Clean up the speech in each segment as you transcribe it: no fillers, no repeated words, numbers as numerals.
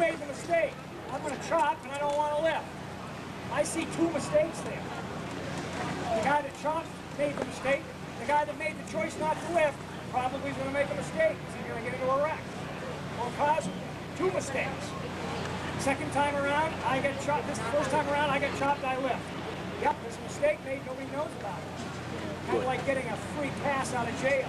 made the mistake. I'm going to chop, and I don't want to lift. I see two mistakes there. The guy that chopped made the mistake. The guy that made the choice not to lift probably is going to make a mistake. He's going to get into a wreck or cause two mistakes. Second time around, I get chopped. This first time around, I get chopped, I lift. Yep, there's a mistake made, nobody knows about it. Kind of like getting a free pass out of jail.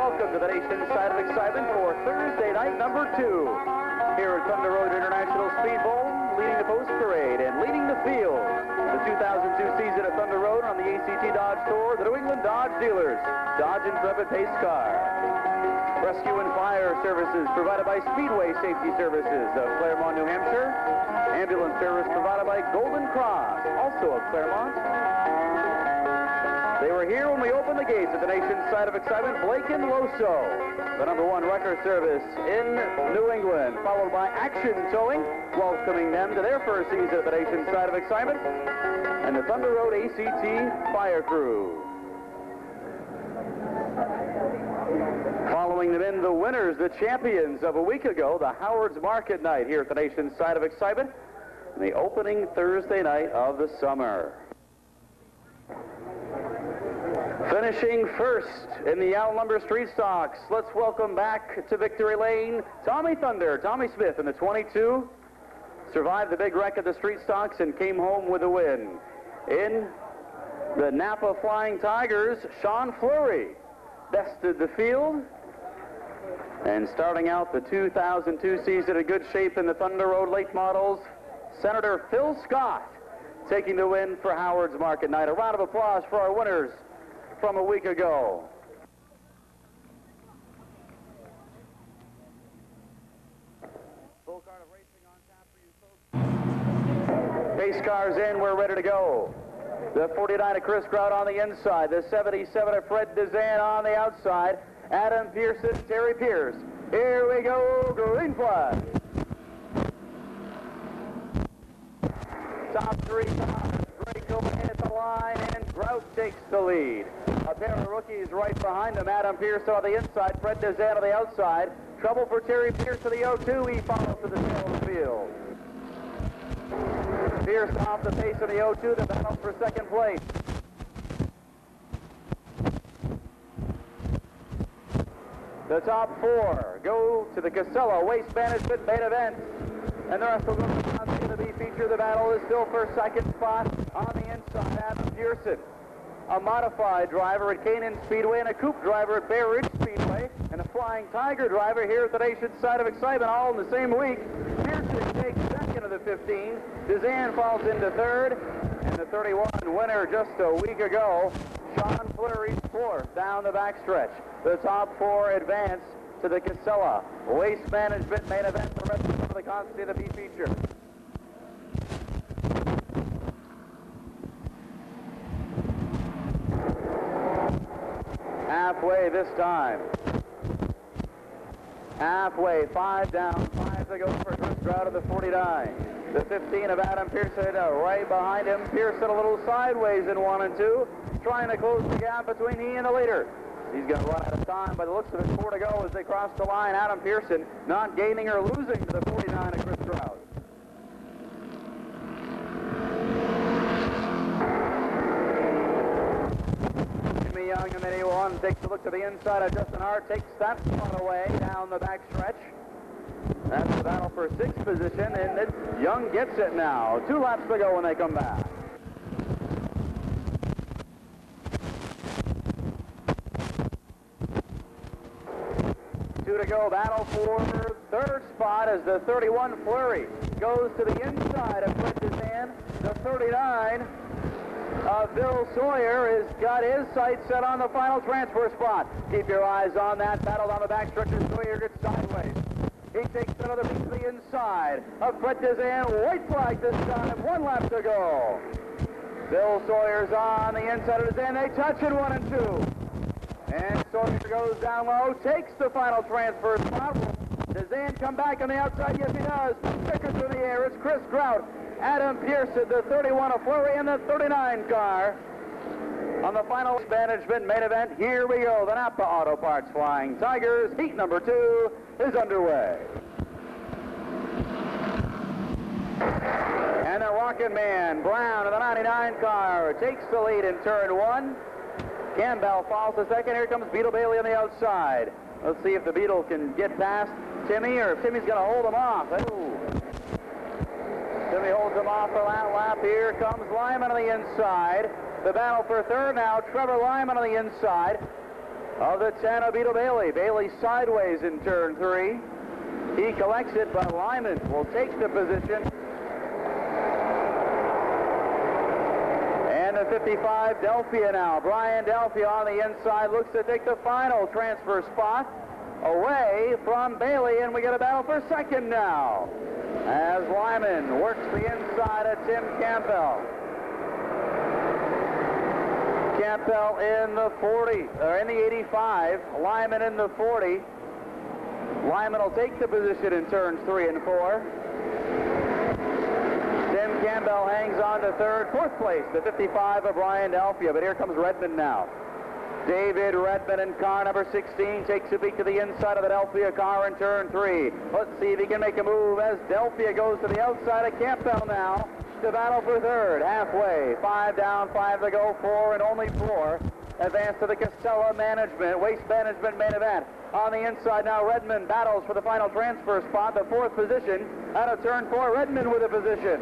Welcome to the nation's side of excitement for Thursday night number 2 here at Thunder Road International Speedbowl, leading the post parade and leading the field. The 2002 season at Thunder Road on the ACT Dodge Tour, the New England Dodge dealers, Dodge Intrepid Pace Car. Rescue and fire services provided by Speedway Safety Services of Claremont, New Hampshire. Ambulance service provided by Golden Cross, also of Claremont. They were here when we opened the gates at the nation's side of excitement. Blake and Loso, the #1 wrecker service in New England, followed by Action Towing, welcoming them to their first season at the nation's side of excitement, and the Thunder Road ACT Fire Crew. Following them in, the winners, the champions of a week ago, the Howard's Market Night here at the nation's side of excitement, the opening Thursday night of the summer. Finishing first in the outnumber street stocks, let's welcome back to victory lane Tommy Thunder, Tommy Smith in the 22. Survived the big wreck at the street stocks and came home with a win. In the Napa Flying Tigers, Sean Fleury bested the field. And starting out the 2002 season in good shape in the Thunder Road late models, Senator Phil Scott taking the win for Howard's Market Night. A round of applause for our winners from a week ago. Full card of racing on tap for you folks. Pace cars in, we're ready to go. The 49 of Chris Grout on the inside, the 77 of Fred Dezan on the outside, Adam Pearson, Terry Pierce. Here we go, green flag. Top 3 cars, Draco at the line, and Grout takes the lead. A pair of rookies right behind them, Adam Pierce on the inside, Fred Dezan on the outside. Trouble for Terry Pierce to the 0-2, he follows to the tail of the field. Pierce off the pace of the 0-2, the battle for second place. The top 4 go to the Casella Waste Management main event, and the rest will go to the B feature. The battle is still for second spot on the inside. Adam Pearson, a modified driver at Canaan Speedway and a coupe driver at Bear Ridge Speedway, and a Flying Tiger driver here at the nation's side of excitement all in the same week. Pearson takes second of the 15. Dezan falls into third, and the 31 winner just a week ago, Sean Fleury's 4th down the backstretch. The top 4 advance to the Casella Waste Management main event. The rest of the constantly the B feature. Halfway this time. Halfway, 5 down, 5 to go for Chris Grout of the 49. The 15 of Adam Pearson right behind him. Pearson a little sideways in 1 and 2, trying to close the gap between he and the leader. He's going to run out of time by the looks of it. 4 to go as they cross the line. Adam Pearson not gaining or losing to the 49 of Chris Grout. Jimmy Young in the 1 takes a look to the inside of Justin Hart, takes that spot away down the back stretch. That's the battle for 6th position, and Young gets it now. 2 laps to go when they come back. go. Battle for third spot as the 31 Flurry goes to the inside of Fred. The 39 Bill Sawyer has got his sights set on the final transfer spot. Keep your eyes on that battle down the backstretch as Sawyer gets sideways. He takes another beat to the inside of Fred Dizan. White flag this time. 1 lap to go. Bill Sawyer's on the inside of Dizan. They touch in 1 and 2. And Sawyer goes down low, takes the final transfer spot. Does Zan come back on the outside? Yes, he does. Stickers in the air. It's Chris Grout, Adam Pearson, the 31 of Flurry, and the 39 car. On the final management main event, here we go. The Napa Auto Parts Flying Tigers. Heat number 2 is underway. And the Rocket Man, Brown, in the 99 car, takes the lead in turn 1. Campbell falls to second. Here comes Beetle Bailey on the outside. Let's see if the Beetle can get past Timmy, or if Timmy's going to hold him off. Ooh. Timmy holds him off for that lap. Here comes Lyman on the inside. The battle for third now. Trevor Lyman on the inside of the 10 of Beetle Bailey. Bailey sideways in turn 3. He collects it, but Lyman will take the position. And the 55, Delphia now. Brian Delphia on the inside looks to take the final transfer spot away from Bailey, and we get a battle for second now as Lyman works the inside of Tim Campbell. Campbell in the 40, or in the 85, Lyman in the 40. Lyman will take the position in turns 3 and 4. Tim Campbell hangs on to third. Fourth place, the 55 of Brian Delphia, but here comes Redmond now. David Redmond in car number 16 takes a peek to the inside of the Delphia car in turn 3. Let's see if he can make a move as Delphia goes to the outside of Campbell now to battle for third. Halfway, 5 down, 5 to go, 4 and only 4. Advance to the Casella Management, Waste Management main event. On the inside now, Redmond battles for the final transfer spot, the 4th position. Out of turn 4, Redmond with a position.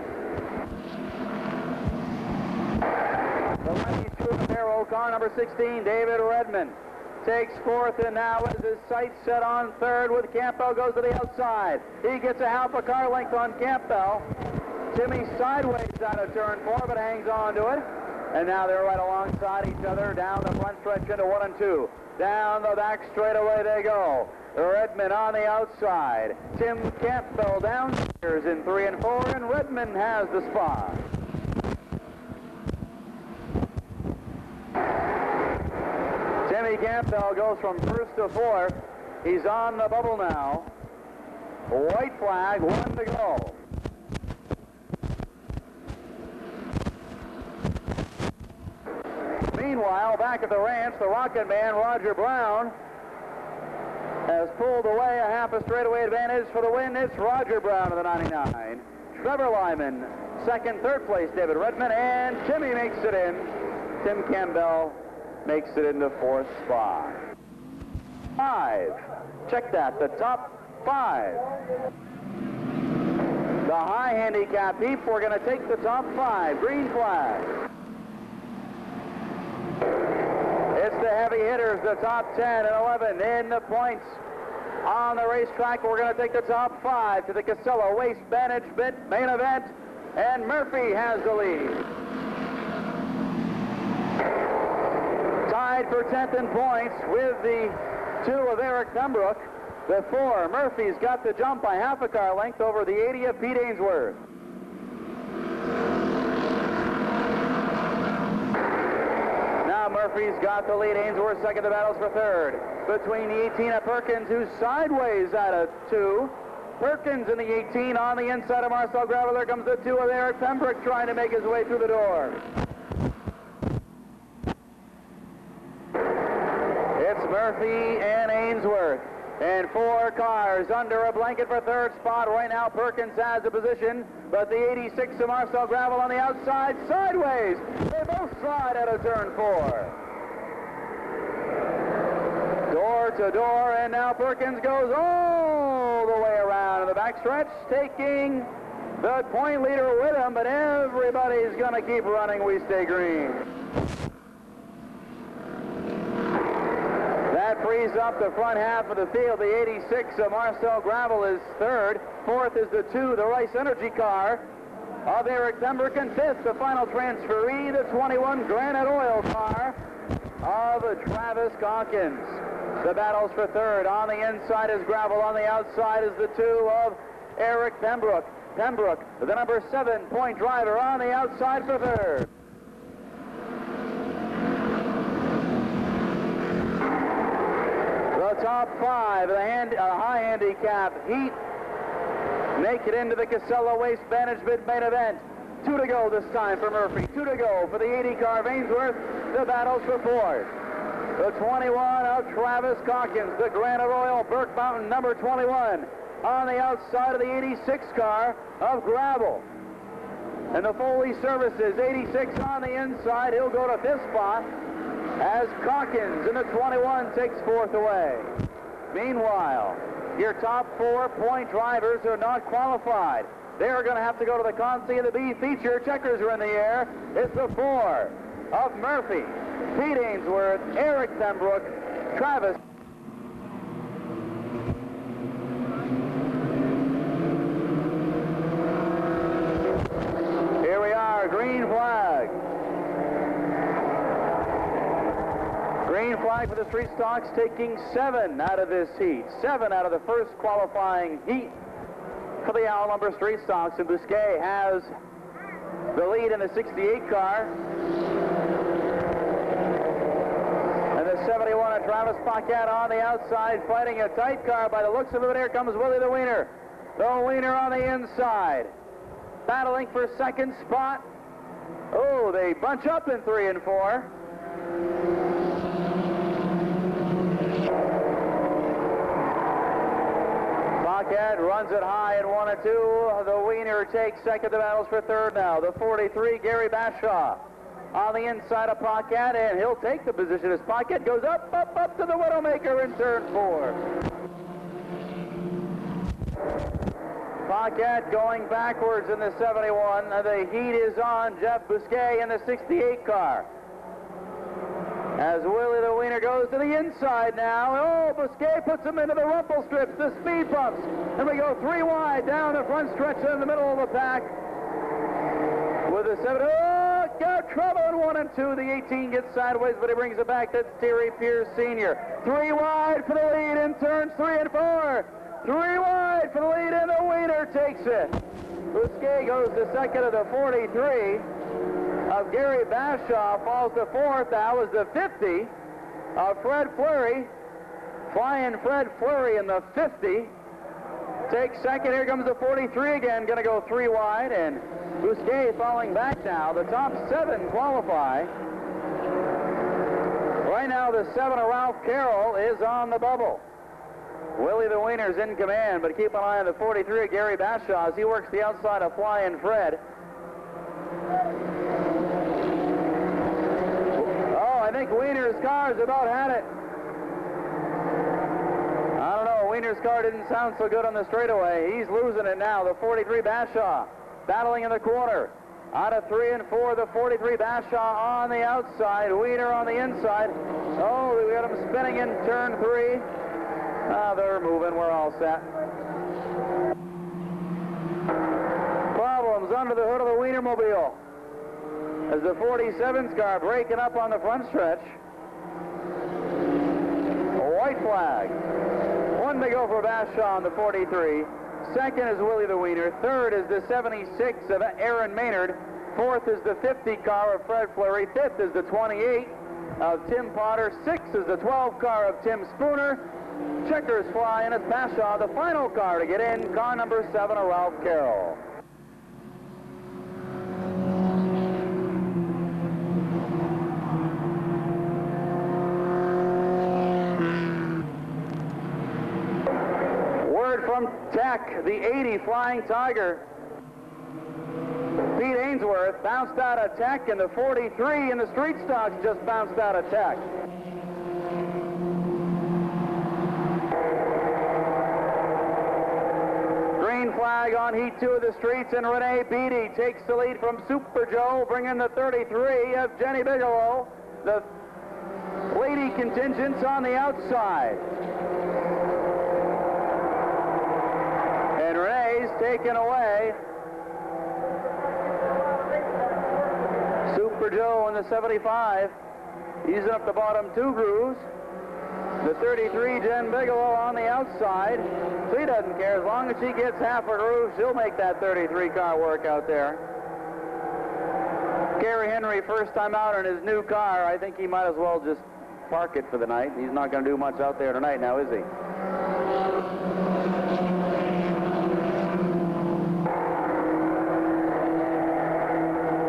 The Lenny Trujillo car number 16, David Redmond, takes 4th and now has his sights set on 3rd with Campbell goes to the outside. He gets a half a car length on Campbell. Timmy sideways out of turn 4 but hangs on to it. And now they're right alongside each other down the front stretch into 1 and 2. Down the back straightaway they go. Redmond on the outside. Tim Campbell downstairs in 3 and 4, and Redmond has the spot. Timmy Campbell goes from 1st to 4th. He's on the bubble now. White flag, 1 to go. Meanwhile, back at the ranch, the Rocket Man, Roger Brown, has pulled away a half a straightaway advantage for the win. It's Roger Brown of the 99. Trevor Lyman, 2nd, 3rd place, David Redmond, and Timmy makes it in. Tim Campbell makes it into 4th spot. 5. Check that, the top 5. The high handicap heap, we're going to take the top 5. Green flag. It's the heavy hitters, the top 10 and 11 in the points. On the racetrack, we're going to take the top 5 to the Casella Waste Management main event, and Murphy has the lead. Tied for 10th in points with the 2 of Eric Pembroke. The 4, Murphy's got the jump by half a car length over the 80 of Pete Ainsworth. Now Murphy's got the lead. Ainsworth 2nd, the battles for 3rd. Between the 18 of Perkins, who's sideways out of 2. Perkins in the 18 on the inside of Marcel Gravel. There comes the 2 of Eric Pembroke trying to make his way through the door. It's Murphy and Ainsworth. And 4 cars under a blanket for 3rd spot. Right now Perkins has the position, but the 86 of Marcel Gravel on the outside, sideways. They both slide out of turn 4. Door to door, and now Perkins goes all the way around in the backstretch, taking the point leader with him, but everybody's going to keep running. We stay green. That frees up the front half of the field. The 86 of Marcel Gravel is third. Fourth is the 2, the Rice Energy car of Eric Pembroke. And fifth, the final transferee, the 21 Granite Oil car of Travis Calkins. The battles for third. On the inside is Gravel. On the outside is the 2 of Eric Pembroke. Pembroke, the number 7-point driver, on the outside for third. The top 5 of the high handicap heat make it into the Casella Waste Management main event. 2 to go this time for Murphy. 2 to go for the 80 car of Ainsworth. The battles for fourth. The 21 of Travis Calkins, the Granite Oil Burke Mountain number 21. On the outside of the 86 car of Gravel. And the Foley Services, 86 on the inside. He'll go to fifth spot as Calkins in the 21 takes fourth away. Meanwhile, your top 4-point drivers are not qualified. They're going to have to go to the Consi and the B feature. Checkers are in the air. It's the 4 of Murphy, Pete Ainsworth, Eric Pembroke, Travis. Here we are, green flag. Green flag for the street stocks, taking 7 out of this heat. 7 out of the first qualifying heat for the Owl Lumber Street Stocks. And Bousquet has the lead in the 68 car. And the 71 of Travis Paquette on the outside, fighting a tight car by the looks of it. Here comes Willie the Wiener. The Wiener on the inside, battling for second spot. Oh, they bunch up in 3 and 4. Paquette runs it high in 1 and 2. The Wiener takes second. The battles for third now. The 43, Gary Bashaw, on the inside of Paquette, and he'll take the position as Paquette goes up to the Widowmaker in turn 4. Paquette going backwards in the 71. The heat is on Jeff Bousquet in the 68 car. As Willie the Wiener goes to the inside now. Oh, Bousquet puts him into the rumple strips, the speed bumps. And we go 3 wide down the front stretch in the middle of the pack. With the 7, oh, got trouble in 1 and 2. The 18 gets sideways, but he brings it back. That's Terry Pierce Sr. 3 wide for the lead in turns 3 and 4. 3 wide for the lead, and the Wiener takes it. Bousquet goes to second of the 43. Of Gary Bashaw falls to fourth. That was the 50 of Fred Fleury. Flying Fred Fleury in the 50 takes second. Here comes the 43 again, going to go 3 wide, and Bousquet falling back now. The top 7 qualify. Right now, the 7 of Ralph Carroll is on the bubble. Willie the Wiener's in command, but keep an eye on the 43 of Gary Bashaw as he works the outside of Flying Fred. I think Wiener's car's about had it. I don't know. Wiener's car didn't sound so good on the straightaway. He's losing it now. The 43 Bashaw battling in the corner. Out of 3 and 4, the 43 Bashaw on the outside. Wiener on the inside. Oh, we got him spinning in turn 3. They're moving. We're all set. Problems under the hood of the Wienermobile as the 47's car breaking up on the front stretch. A white flag. 1 to go for Bashaw on the 43. Second is Willie the Wiener. Third is the 76 of Aaron Maynard. Fourth is the 50 car of Fred Fleury. Fifth is the 28 of Tim Potter. Sixth is the 12 car of Tim Spooner. Checkers fly, and it's Bashaw, the final car to get in. Car number 7 of Ralph Carroll. From Tech, the 80 Flying Tiger. Pete Ainsworth bounced out of Tech, and the 43 in the street stocks just bounced out of Tech. Green flag on Heat 2 of the streets, and Renee Beatty takes the lead from Super Joe, bringing the 33 of Jenny Bigelow. The Lady contingents on the outside. And Renee's taken away. Super Joe in the 75. Using up the bottom two grooves. The 33, Jen Bigelow, on the outside. She doesn't care. As long as she gets half a groove, she'll make that 33 car work out there. Gary Henry, first time out in his new car. I think he might as well just park it for the night. He's not going to do much out there tonight now, is he?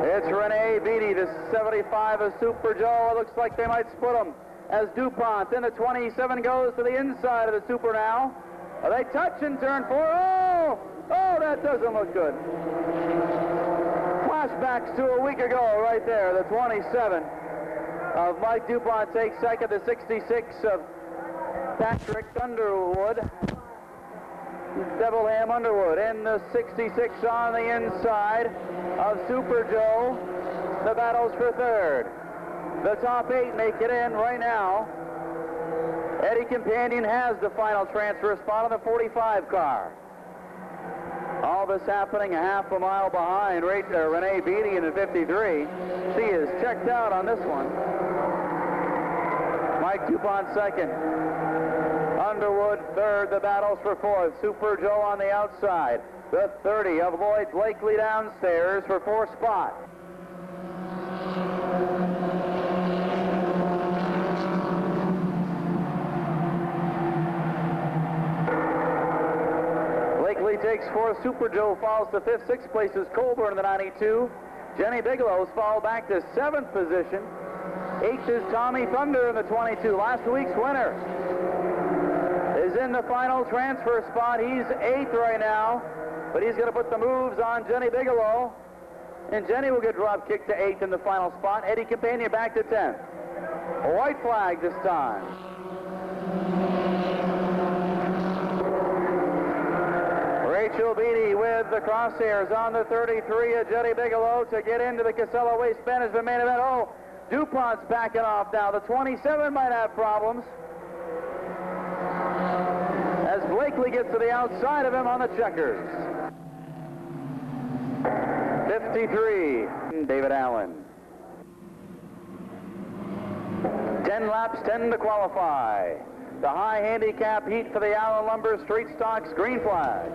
It's Renee Beatty, the 75 of Super Joe. It looks like they might split them as DuPont in the 27 goes to the inside of the Super now. They touch in turn 4. Oh, that doesn't look good. Flashbacks to a week ago right there. The 27 of Mike DuPont takes second. The 66 of Patrick Underwood. Devilham Underwood in the 66 on the inside of Super Joe. The battles for third. The top 8 make it in right now. Eddie Companion has the final transfer spot on the 45 car. All this happening a half a mile behind Renee Beatty in the 53. She is checked out on this one. Mike DuPont second. Underwood third. The battles for fourth. Super Joe on the outside. The 30 of Lloyd Blakely downstairs for fourth spot. Blakely takes fourth. Super Joe falls to fifth. Sixth place is Colburn in the 92. Jenny Bigelow's fall back to seventh position. Eighth is Tommy Thunder in the 22. Last week's winner is in the final transfer spot. He's eighth right now, but he's going to put the moves on Jenny Bigelow, and Jenny will get drop kicked to eighth in the final spot. Eddie Companion back to 10th. A white flag this time. Rachel Beatty with the crosshairs on the 33 of Jenny Bigelow to get into the Casella Waste Management main event. Oh, DuPont's backing off now. The 27 might have problems as Blakely gets to the outside of him on the checkers. 53, David Allen. 10 laps, 10 to qualify. The high handicap heat for the Allen Lumber Street Stocks green flag.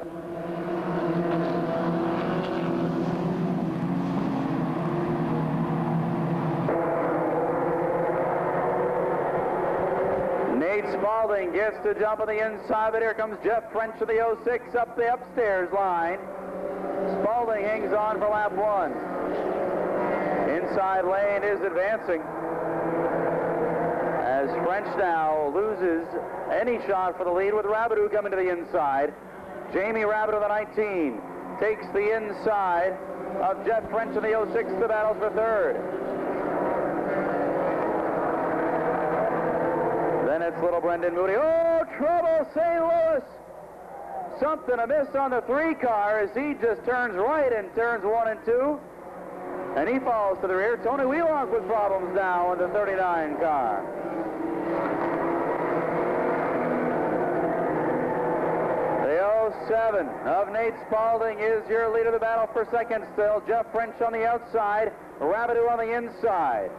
Nate Spalding gets to jump on the inside, but here comes Jeff French of the 06 up the upstairs line. Spalding hangs on for lap 1. Inside lane is advancing as French now loses any shot for the lead with Rabideau coming to the inside. Jamie Rabideau, the 19, takes the inside of Jeff French in the 06 to battles for third. Then it's little Brendan Moody. Oh, trouble, St. Louis! Something amiss on the 3 car as he just turns right in turns 1 and 2. And he falls to the rear. Tony Wheelock with problems now in the 39 car. The 07 of Nate Spalding is your leader of the battle for second still. Jeff French on the outside, Rabideau on the inside.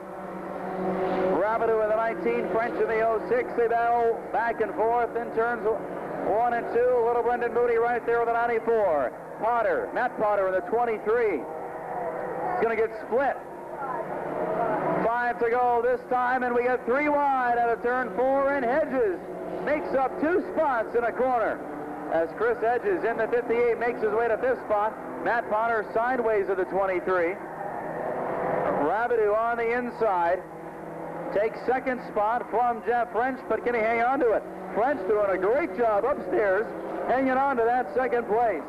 Rabideau in the 19, French in the 06. They battle back and forth in turns 1 and 2. Little Brendan Moody right there with the 94. Potter, Matt Potter in the 23. It's going to get split. 5 to go this time, and we get 3 wide out of turn 4, and Hedges makes up 2 spots in a corner as Chris Hedges in the 58 makes his way to 5th spot. Matt Potter sideways of the 23. Rabideau on the inside takes second spot from Jeff French, but can he hang on to it? French doing a great job upstairs, hanging on to that second place.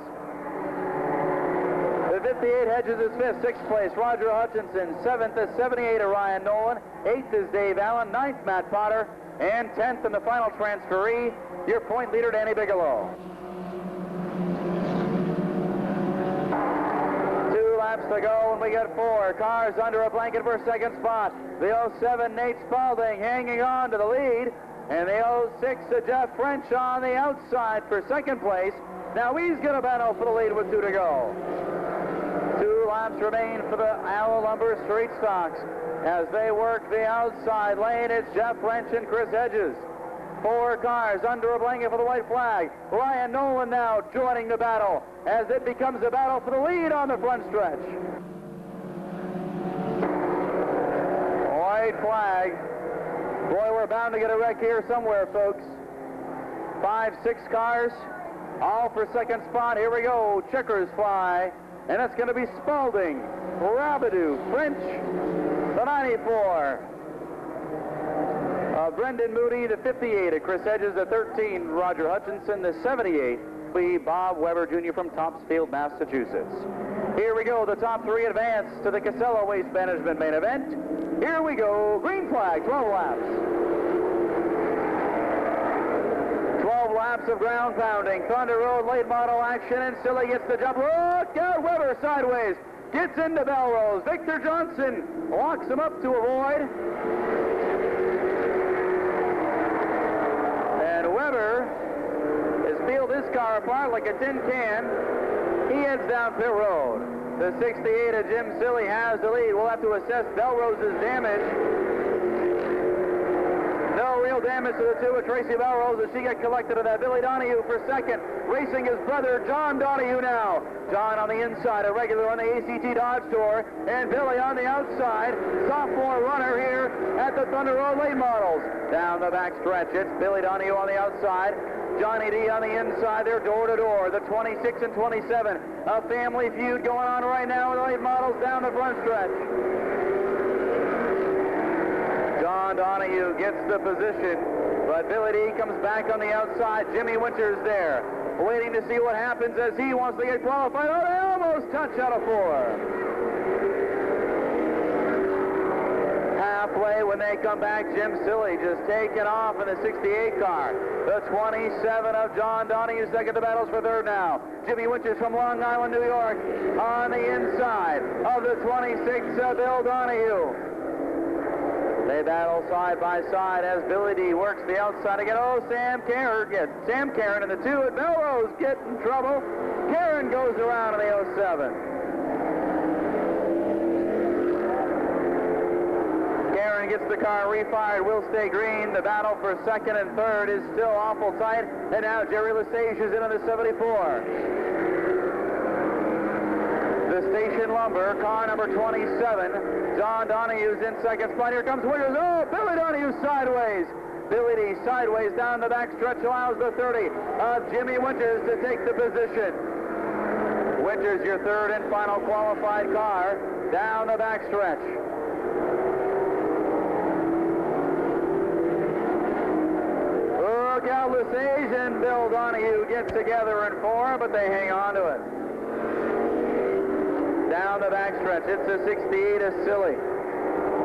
The 58 Hedges is 5th, 6th place, Roger Hutchinson. 7th is 78 of Ryan Nolan. 8th is Dave Allen. 9th, Matt Potter. And 10th in the final transferee, your point leader, Danny Bigelow. 2 laps laps to go, and we get 4 cars under a blanket for second spot. The 07 Nate Spalding hanging on to the lead, and the 06 Jeff French on the outside for second place. Now he's going to battle for the lead with 2 to go. 2 laps remain for the Owl Lumber Street Stocks. As they work the outside lane, it's Jeff French and Chris Hedges. 4 cars under a blanket for the white flag. Ryan Nolan now joining the battle as it becomes a battle for the lead on the front stretch. White flag. Boy, we're bound to get a wreck here somewhere, folks. 5, 6 cars, all for second spot. Here we go. Checkers fly. And it's going to be Spalding, Rabideau, French, the 94. Brendan Moody, the 58. Chris Hedges, the 13. Roger Hutchinson, the 78. Bob Weber Jr. from Topsfield, Massachusetts. Here we go. The top 3 advance to the Casella Waste Management main event. Here we go. Green flag, 12 laps. 12 laps of ground pounding. Thunder Road late model action, and Silly gets the jump. Look out, Weber sideways. Gets into Belrose. Victor Johnson locks him up to avoid. And Weber has peeled his car apart like a tin can. He heads down pit road. The 68 of Jim Silly has the lead. We'll have to assess Belrose's damage. No real damage to the 2 of Tracy Belrose as she got collected on that. Billy Donahue for second, racing his brother John Donahue now. John on the inside, a regular on the ACT Dodge Tour, and Billy on the outside, sophomore runner here at the Thunder Road late models. Down the back stretch, it's Billy Donahue on the outside, Johnny D on the inside. They're door to door, the 26 and 27. A family feud going on right now with the late models down the front stretch. John Donahue gets the position, but Billy D comes back on the outside. Jimmy Winters there, waiting to see what happens as he wants to get qualified. Oh, they almost touch out of 4. Halfway when they come back, Jim Silly just taking off in the 68 car. The 27 of John Donahue second to battles for third now. Jimmy Winters from Long Island, New York on the inside of the 26 of Bill Donahue. They battle side by side as Billy D works the outside again. Oh, Sam Karen and the 2 at Melrose get in trouble. Karen goes around in the 07. Karen gets the car refired, will stay green. The battle for second and third is still awful tight. And now Jerry Lesage is in on the 74. The Station Lumber, car number 27. John Donahue's in second spot. Here comes Winters. Oh, Billy Donahue sideways. Billy D sideways down the back stretch allows the 30 of Jimmy Winters to take the position. Winters, your third and final qualified car down the back stretch. Look out, Lesage and Bill Donahue get together in 4, but they hang on to it. Down the backstretch, it's a 68 of Silly.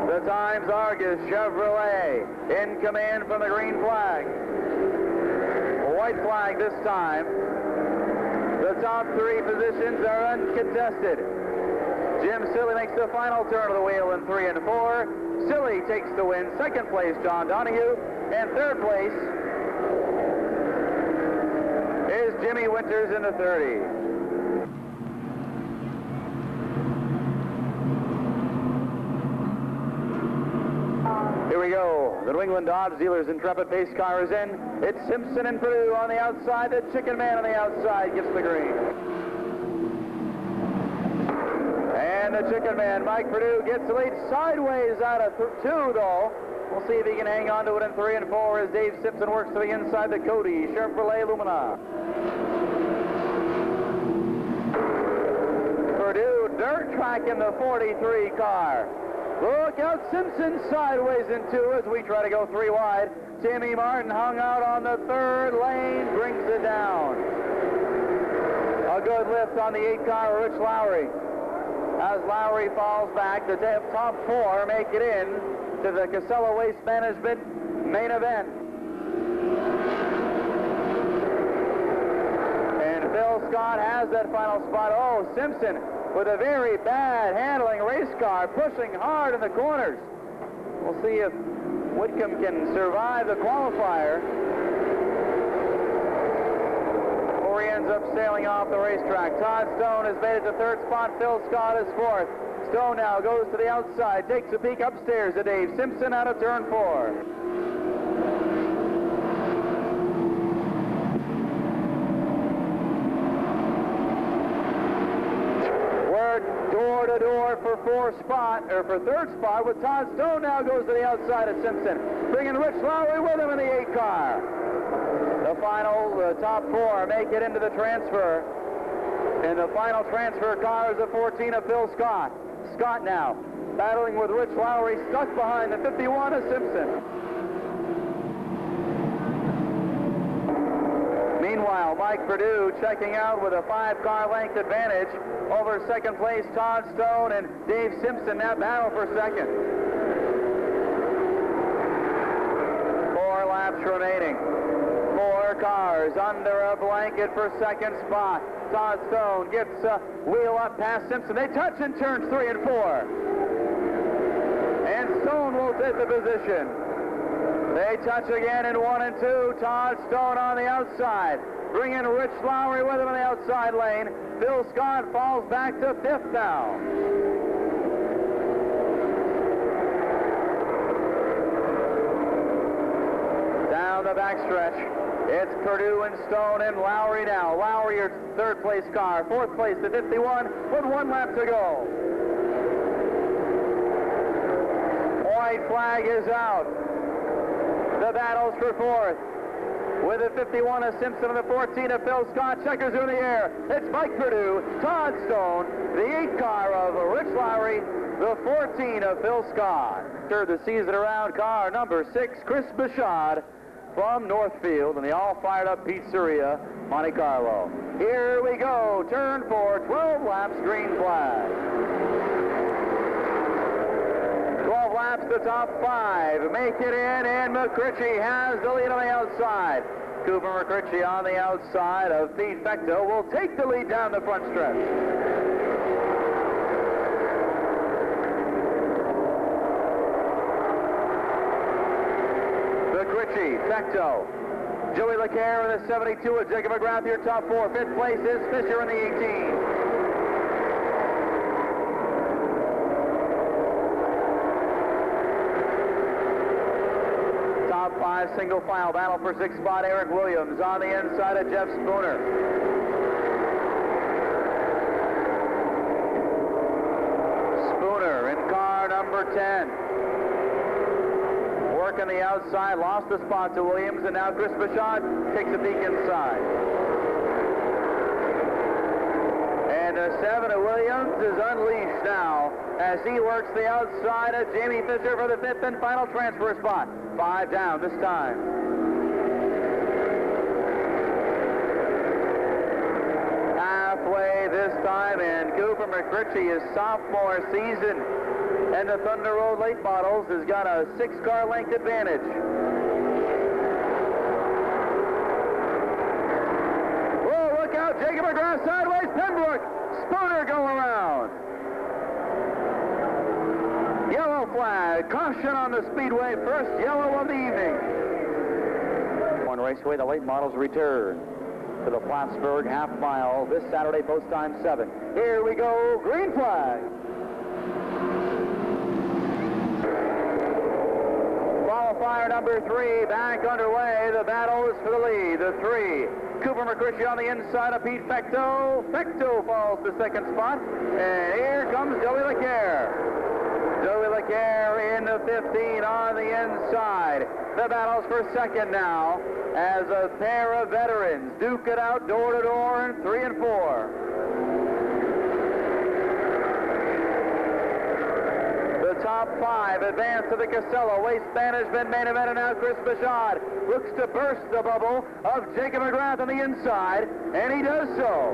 The Times Argus Chevrolet in command from the green flag. White flag this time. The top 3 positions are uncontested. Jim Silly makes the final turn of the wheel in 3 and 4. Silly takes the win. Second place, John Donahue. And third place is Jimmy Winters in the 30. Here we go. The New England Dodge Dealers Intrepid pace car is in. It's Simpson and Purdue on the outside. The Chicken Man on the outside gets the green. And the Chicken Man, Mike Purdue, gets the lead sideways out of 2, though. We'll see if he can hang on to it in 3 and 4 as Dave Simpson works to the inside. The Cody Chevrolet Lumina. Purdue dirt track in the 43 car. Look out, Simpson sideways in 2 as we try to go 3 wide. Timmy Martin hung out on the 3rd lane, brings it down. A good lift on the 8 car, Rich Lowry. As Lowry falls back, the top 4 make it in to the Casella Waste Management main event. And Phil Scott has that final spot. Oh, Simpson with a very bad handling race car, pushing hard in the corners. We'll see if Whitcomb can survive the qualifier before he ends up sailing off the racetrack. Todd Stone has made it to third spot. Phil Scott is fourth. Stone now goes to the outside, takes a peek upstairs at Dave Simpson out of turn 4. Door to door for third spot, with Todd Stone now goes to the outside of Simpson, bringing Rich Lowry with him in the 8 car. The top 4 make it into the transfer, and the final transfer car is the 14 of Phil Scott. Scott now battling with Rich Lowry, stuck behind the 51 of Simpson. Meanwhile, Mike Perdue checking out with a 5-car length advantage over second place Todd Stone and Dave Simpson. That battle for second. 4 laps remaining. 4 cars under a blanket for second spot. Todd Stone gets a wheel up past Simpson. They touch in turns 3 and 4. And Stone will take the position. They touch again in 1 and 2. Todd Stone on the outside, bringing Rich Lowry with him in the outside lane. Phil Scott falls back to 5th now. Down the backstretch, it's Perdue and Stone and Lowry now. Lowry, your third place car. Fourth place, the 51, with 1 lap to go. White flag is out. The battles for 4th, with the 51 of Simpson and the 14 of Phil Scott. Checkers are in the air. It's Mike Perdue, Todd Stone, the 8 car of Rich Lowry, the 14 of Phil Scott. Third the season around car number 6, Chris Bichard from Northfield in the all-fired-up pizzeria, Monte Carlo. Here we go, turn 4, 12 laps, green flag. 12 laps, the top 5 make it in, and McRitchie has the lead on the outside. Cooper McRitchie on the outside of Pete Fecto will take the lead down the front stretch. McRitchie, Fecto, Joey LeCaire in the 72 with Jacob McGrath, your top 4. 5th place is Fisher in the 18. Top 5 single file battle for 6th spot. Eric Williams on the inside of Jeff Spooner. Spooner in car number 10. Working the outside, lost the spot to Williams, and now Chris Bichard takes a peek inside. And the 7 of Williams is unleashed now as he works the outside of Jamie Fisher for the 5th and final transfer spot. 5 down this time. Halfway this time, and Cooper McRitchie, his sophomore season, and the Thunder Road late models has got a 6-car length advantage. Whoa, look out, Jacob McGrath sideways, Pembroke, Spooner go around. Yellow flag, caution on the speedway, first yellow of the evening. One Raceway, the late models return to the Plattsburgh half mile this Saturday, post time 7. Here we go, green flag. Qualifier number 3 back underway. The battle is for the lead. The 3, Cooper McRitchie on the inside of Pete Fecto. Fecto falls to 2nd spot. And here comes Joey LeCaire. Joey LeCaire in the 15 on the inside. The battle's for 2nd now as a pair of veterans duke it out door to door in 3 and 4. Top 5 advance to the Casella Waste Management main event, and now Chris Bichard looks to burst the bubble of Jacob McGrath on the inside, and he does so.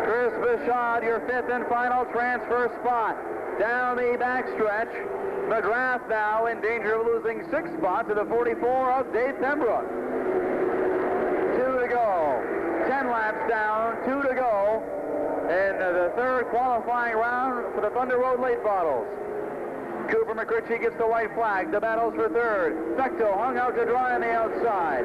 Chris Bichard, your 5th and final transfer spot. Down the backstretch, McGrath now in danger of losing 6 spots to the 44 of Dave Pembroke. 2 to go. 10 laps down, 2 to go in the third qualifying round for the Thunder Road late bottles. Cooper McRitchie gets the white flag. The battle's for third. Bechtel hung out to dry on the outside.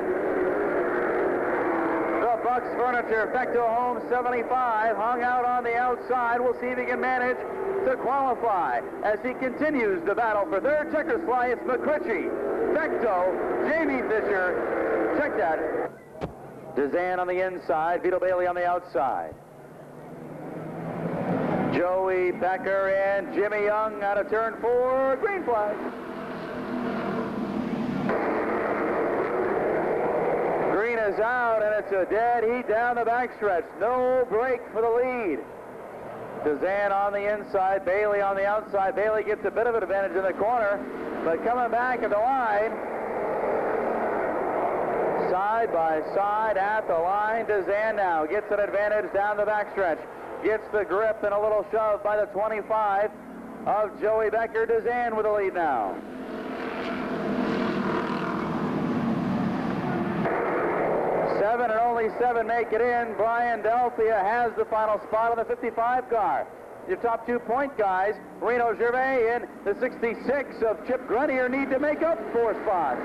The Bucks Furniture, Bechtel home 75, hung out on the outside. We'll see if he can manage to qualify as he continues the battle for third. Checkers fly, it's McRitchie, Bechtel, Jamie Fisher. Check that. DeZan on the inside, Vito Bailey on the outside. Joey Becker and Jimmy Young out of turn 4, green flag. Green is out, and it's a dead heat down the backstretch. No break for the lead. DeZan on the inside, Bailey on the outside. Bailey gets a bit of an advantage in the corner, but coming back at the line, side by side at the line, DeZan now gets an advantage down the backstretch. Gets the grip and a little shove by the 25 of Joey Becker. DeZan with the lead now. Seven and only 7 make it in. Brian Delphia has the final spot on the 55 car. Your top 2 point guys, Reno Gervais and the 66 of Chip Grenier, need to make up 4 spots.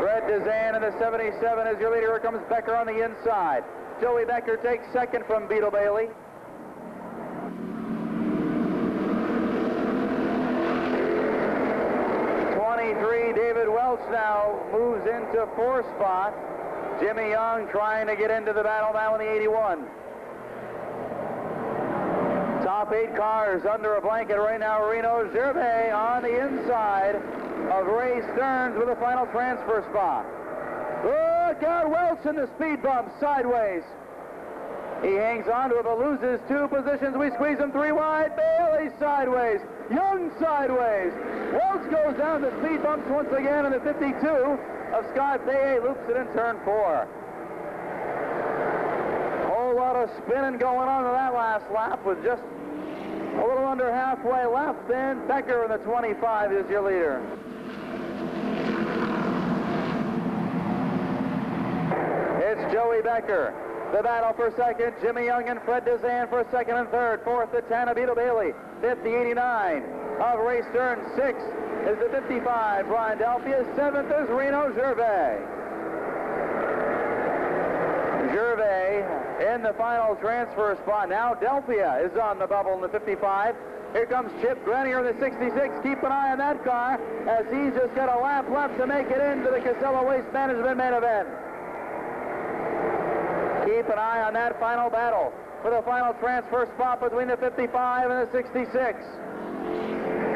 Fred DeZan in the 77 is your leader. Here comes Becker on the inside. Joey Becker takes second from Beetle Bailey. David Welch now moves into 4th spot. Jimmy Young trying to get into the battle now in the 81. Top 8 cars under a blanket right now. Reno Gervais on the inside of Ray Stearns with a final transfer spot. Look out, Welch in the speed bump sideways. He hangs on to it but loses 2 positions. We squeeze him 3 wide. Bailey sideways. Young sideways. Welch goes down the speed bumps once again in the 52 of Scott Paye. Loops it in turn 4. Whole lot of spinning going on in that last lap with just a little under halfway left. Then Becker in the 25 is your leader. It's Joey Becker. The battle for second, Jimmy Young and Fred DeZan for second and third. Fourth, the 10 of Vito Bailey. Fifth, the 89 of Ray Stern. Sixth is the 55, Brian Delphia. Seventh is Reno Gervais. Gervais in the final transfer spot. Now Delphia is on the bubble in the 55. Here comes Chip Grenier in the 66. Keep an eye on that car as he's just got a lap left to make it into the Casella Waste Management main event. Keep an eye on that final battle for the final transfer spot between the 55 and the 66.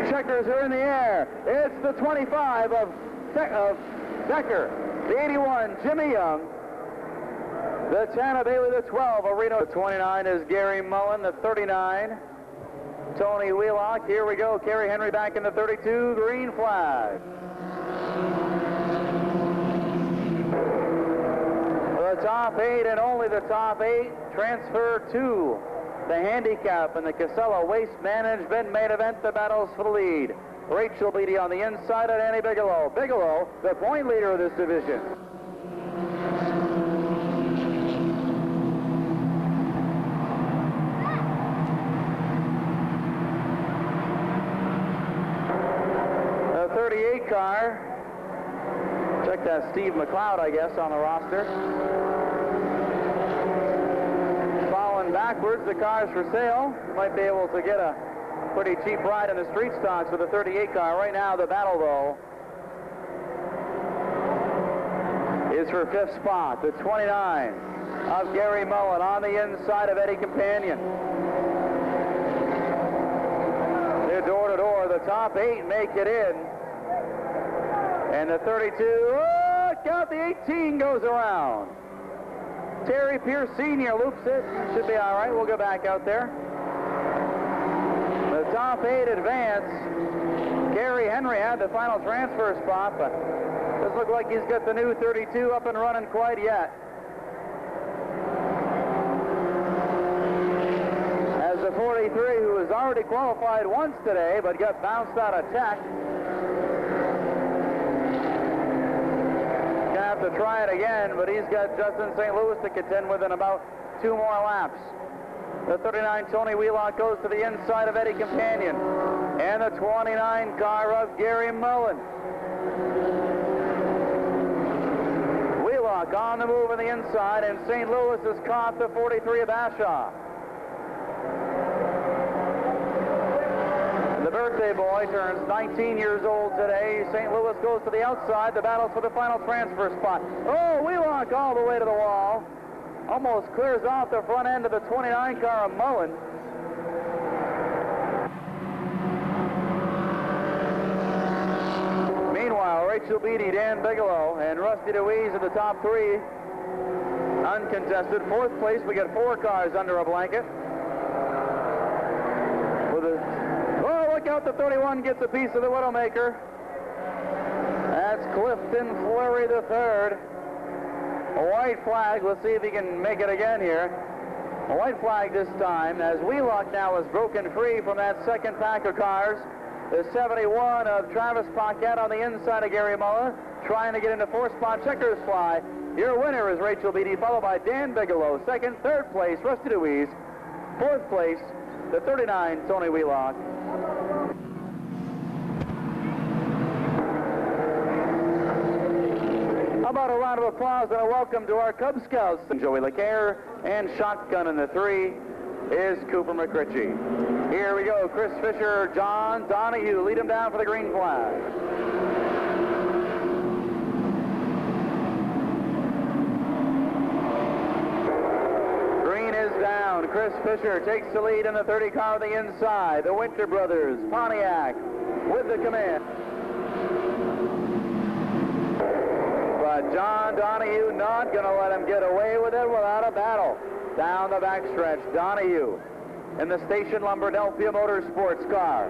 Checkers are in the air. It's the 25 of Becker, the 81, Jimmy Young, the 10 of Bailey, the 12 of Reno. The 29 is Gary Mullen, the 39, Tony Wheelock. Here we go. Kerry Henry back in the 32, green flag. The top 8 and only the top 8 transfer to the handicap in the Casella Waste Management main event. The battles for the lead. Rachel Beatty on the inside and Annie Bigelow. Bigelow, the point leader of this division. The 38 car. Check that, Steve McLeod, I guess, on the roster. Following backwards, the car's for sale. You might be able to get a pretty cheap ride in the street stocks with the 38 car. Right now, the battle, though, is for 5th spot. The 29 of Gary Mullen on the inside of Eddie Companion. They're door-to-door. The top 8 make it in. And the 32, look out, the 18 goes around. Terry Pierce Sr. loops it. Should be all right. We'll go back out there. The top 8 advance. Gary Henry had the final transfer spot, but doesn't look like he's got the new 32 up and running quite yet. As the 43, who was already qualified once today, but got bounced out of Tech, have to try it again, but he's got Justin St. Louis to contend with in about 2 more laps. The 39 Tony Wheelock goes to the inside of Eddie Companion, and the 29 car of Gary Mullen. Wheelock on the move on the inside, and St. Louis has caught the 43 of Ashaw. The birthday boy turns 19 years old today. St. Louis goes to the outside. The battle's for the final transfer spot. Oh, Wheelock all the way to the wall. Almost clears off the front end of the 29 car of Mullen. Meanwhile, Rachel Beatty, Dan Bigelow, and Rusty DeWeese in the top 3. Uncontested. 4th place, we get 4 cars under a blanket. Look out, the 31 gets a piece of the Widowmaker. That's Clifton Fleury the 3rd. A white flag. Let's see if he can make it again here. A white flag this time, as Wheelock now is broken free from that second pack of cars. The 71 of Travis Paquette on the inside of Gary Mullen, trying to get into 4th spot. Checkers fly. Your winner is Rachel Beatty, followed by Dan Bigelow. 2nd, 3rd place, Rusty DeWeese. 4th place, the 39 Tony Wheelock. How about a round of applause and a welcome to our Cub Scouts? Joey LeCaire, and shotgun in the 3 is Cooper McRitchie. Here we go. Chris Fisher, John Donahue lead him down for the green flag. Green is down. Chris Fisher takes the lead in the 30 car on the inside. The Winter Brothers, Pontiac, with the command. But John Donahue not going to let him get away with it without a battle. Down the backstretch, Donahue in the Station Lumber Delphia Motorsports car.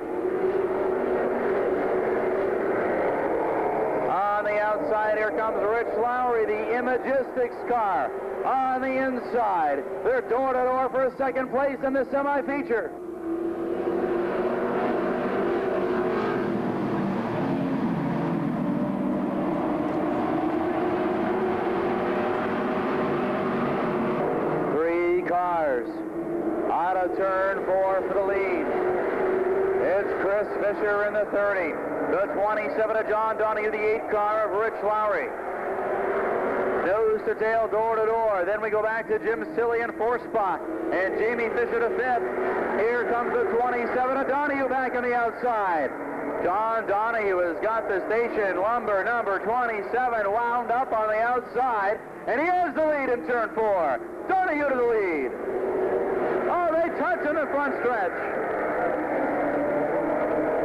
On the outside, here comes Rich Lowry, the Imagistics car. On the inside, they're door-to-door for a 2nd place in the semi-feature. Out of turn 4 for the lead. It's Chris Fisher in the 30. The 27 of John Donahue, the 8 car of Rich Lowry. Nose to tail, door to door. Then we go back to Jim Silly in 4th spot. And Jamie Fisher to 5th. Here comes the 27 of Donahue back on the outside. John Donahue has got the Station Lumber number 27 wound up on the outside. And he has the lead in turn 4. Donahue to the lead. Oh, they touch in the front stretch.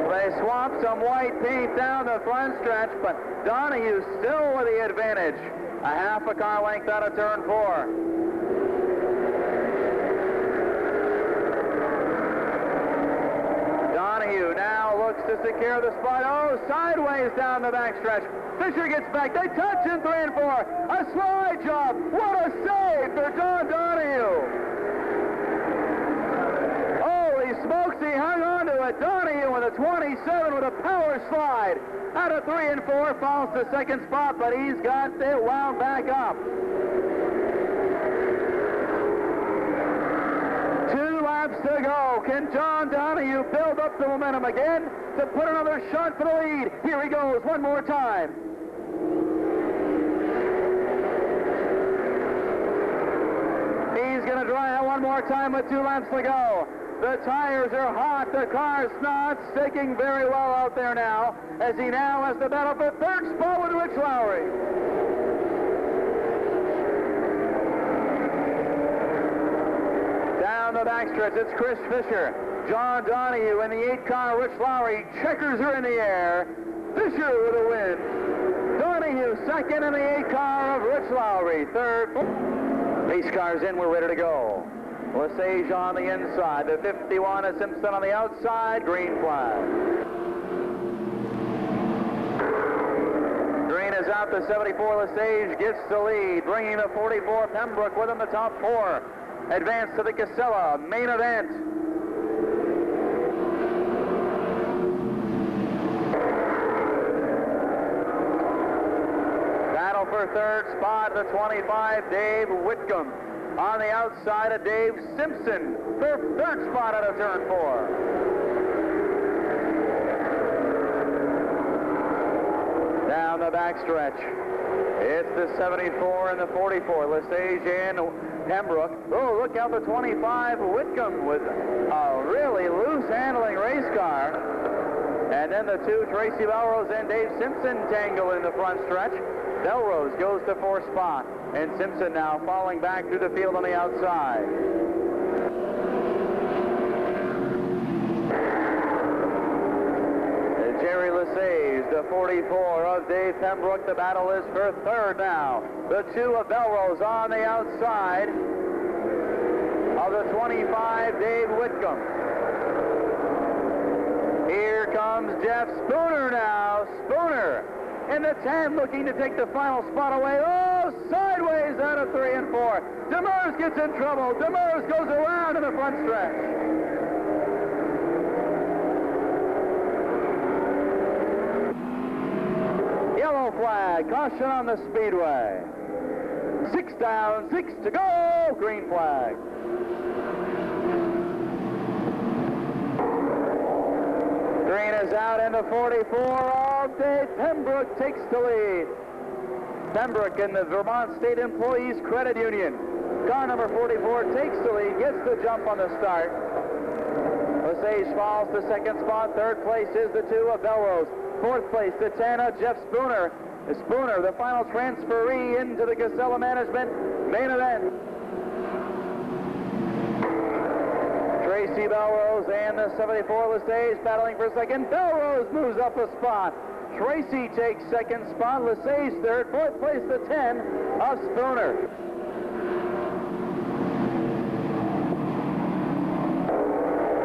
They swamp some white paint down the front stretch, but Donahue still with the advantage. A half a car length out of turn 4. Donahue now looks to secure the spot. Oh, sideways down the backstretch. Fisher gets back. They touch in 3 and 4. A slide job. What a save for John Donahue. Smokes, he hung on to it. Donahue with a 27 with a power slide. Out of 3 and 4, falls to 2nd spot, but he's got it wound back up. 2 laps to go. Can John Donahue build up the momentum again to put another shot for the lead? Here he goes one more time. He's going to dry out one more time with 2 laps to go. The tires are hot. The car's not sticking very well out there now, as he now has to battle for 3rd spot with Rich Lowry. Down the backstretch, it's Chris Fisher. John Donahue in the 8 car, Rich Lowry. Checkers are in the air. Fisher with a win. Donahue 2nd in the 8 car of Rich Lowry. 3rd. Pace cars in, we're ready to go. Lesage on the inside. The 51 is Simpson on the outside. Green flag. Green is out. The 74 Lesage gets the lead, bringing the 44 Pembroke with him, the top 4. Advance to the Casella main event. for third spot, the 25, Dave Whitcomb. On the outside of Dave Simpson for third spot out of turn 4. Down the backstretch. It's the 74 and the 44, Lesage and Pembroke. Oh, look out, the 25, Whitcomb, with a really loose handling race car. And then the two, Tracy Belrose and Dave Simpson, tangle in the front stretch. Belrose goes to fourth spot, and Simpson now falling back through the field on the outside. Jerry Lesage, the 44 of Dave Pembroke. The battle is for third now. The two of Belrose on the outside of the 25, Dave Whitcomb. Here comes Jeff Spooner now. Spooner in the 10, looking to take the final spot away. Oh, sideways out of 3 and 4. Demers gets in trouble. Demers goes around in the front stretch. Yellow flag, caution on the speedway. 6 down, 6 to go, green flag. Green is out, and the 44 of Dave Pembroke takes the lead. Pembroke in the Vermont State Employees Credit Union. Car number 44 takes the lead, gets the jump on the start. Lesage falls to second spot. Third place is the 2 of Belrose. Fourth place, the 10 of Jeff Spooner. Spooner, the final transferee into the Casella Management main event. Tracy Belrose and the 74 Lesage battling for second. Belrose moves up a spot. Tracy takes second spot. Lesage third. Fourth place, the 10 of Spooner.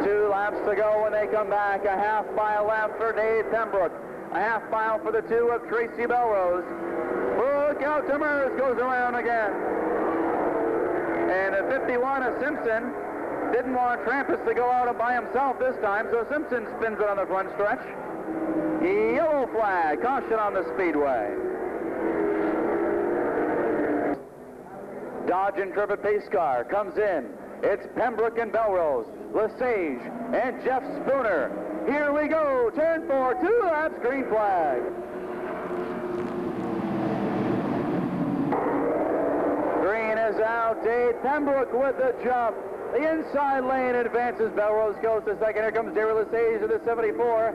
Two laps to go when they come back. A half-mile lap for Dave Pembroke. A half-mile for the 2 of Tracy Belrose. Look out, Demers goes around again. And the 51 of Simpson didn't want Trampus to go out by himself this time, so Simpson spins it on the front stretch. Yellow flag, caution on the speedway. Dodge Intrepid pace car comes in. It's Pembroke and Belrose, Lesage and Jeff Spooner. Here we go, turn 4, 2 laps, green flag. Green is out, Dave Pembroke with the jump. The inside lane advances, Belrose goes to second. Here comes Jerry Lesage of the 74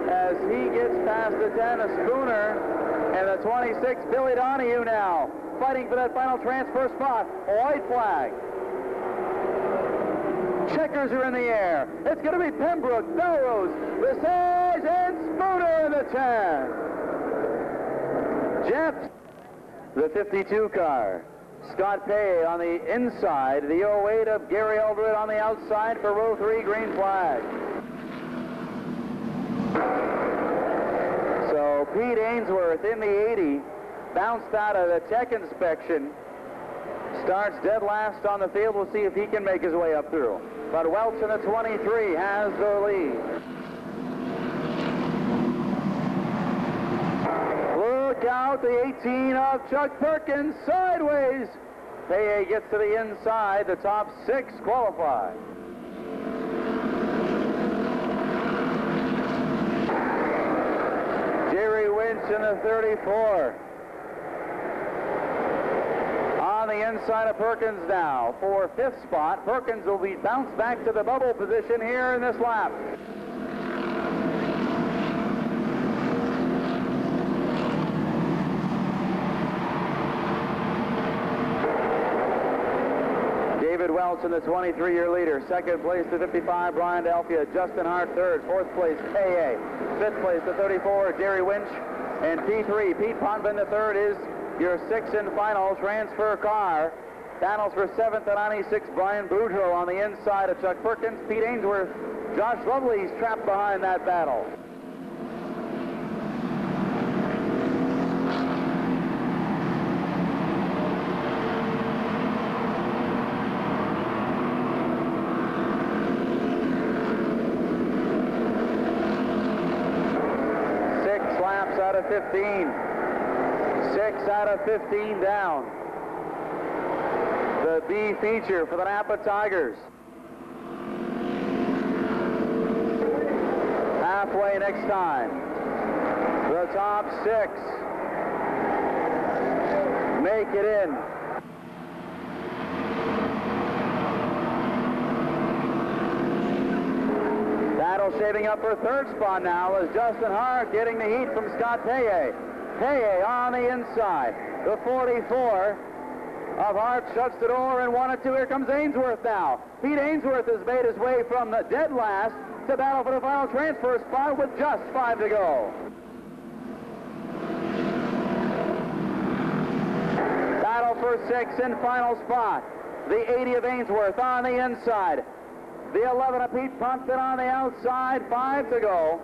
as he gets past the 10 of Spooner and the 26, Billy Donahue now fighting for that final transfer spot. White flag. Checkers are in the air. It's going to be Pembroke, Belrose, Lesage, and Spooner in the 10. Jeff, the 52 car. Scott Pay on the inside. The 08 of Gary Eldred on the outside for row 3, green flag. So Pete Ainsworth in the 80, bounced out of the tech inspection. Starts dead last on the field. We'll see if he can make his way up through. But Welch in the 23 has the lead. Look out, the 18 of Chuck Perkins, sideways. Paye gets to the inside. The top 6 qualify. Jerry Winch in the 34. On the inside of Perkins now for 5th spot. Perkins will be bounced back to the bubble position here in this lap. David Welch in the 23-year leader. Second place to 55, Brian Delphia. Justin Hart third. Fourth place, Paye. Fifth place to 34, Jerry Winch. And P3, Pete Potvin the third is your 6th and final transfer car. Battles for 7th and 96, Brian Boudreau on the inside of Chuck Perkins. Pete Ainsworth, Josh Lovely's trapped behind that battle. Out of 15. 6 out of 15 down. The B feature for the Napa Tigers. Halfway next time. The top 6 make it in. Battle shaping up for third spot now as Justin Hart getting the heat from Scott Paye. Paye on the inside. The 44 of Hart shuts the door in 1 and 2. Here comes Ainsworth now. Pete Ainsworth has made his way from the dead last to battle for the final transfer spot with just 5 to go. Battle for 6 and final spot. The 80 of Ainsworth on the inside. The 11 of Pete Ponfin on the outside. 5 to go.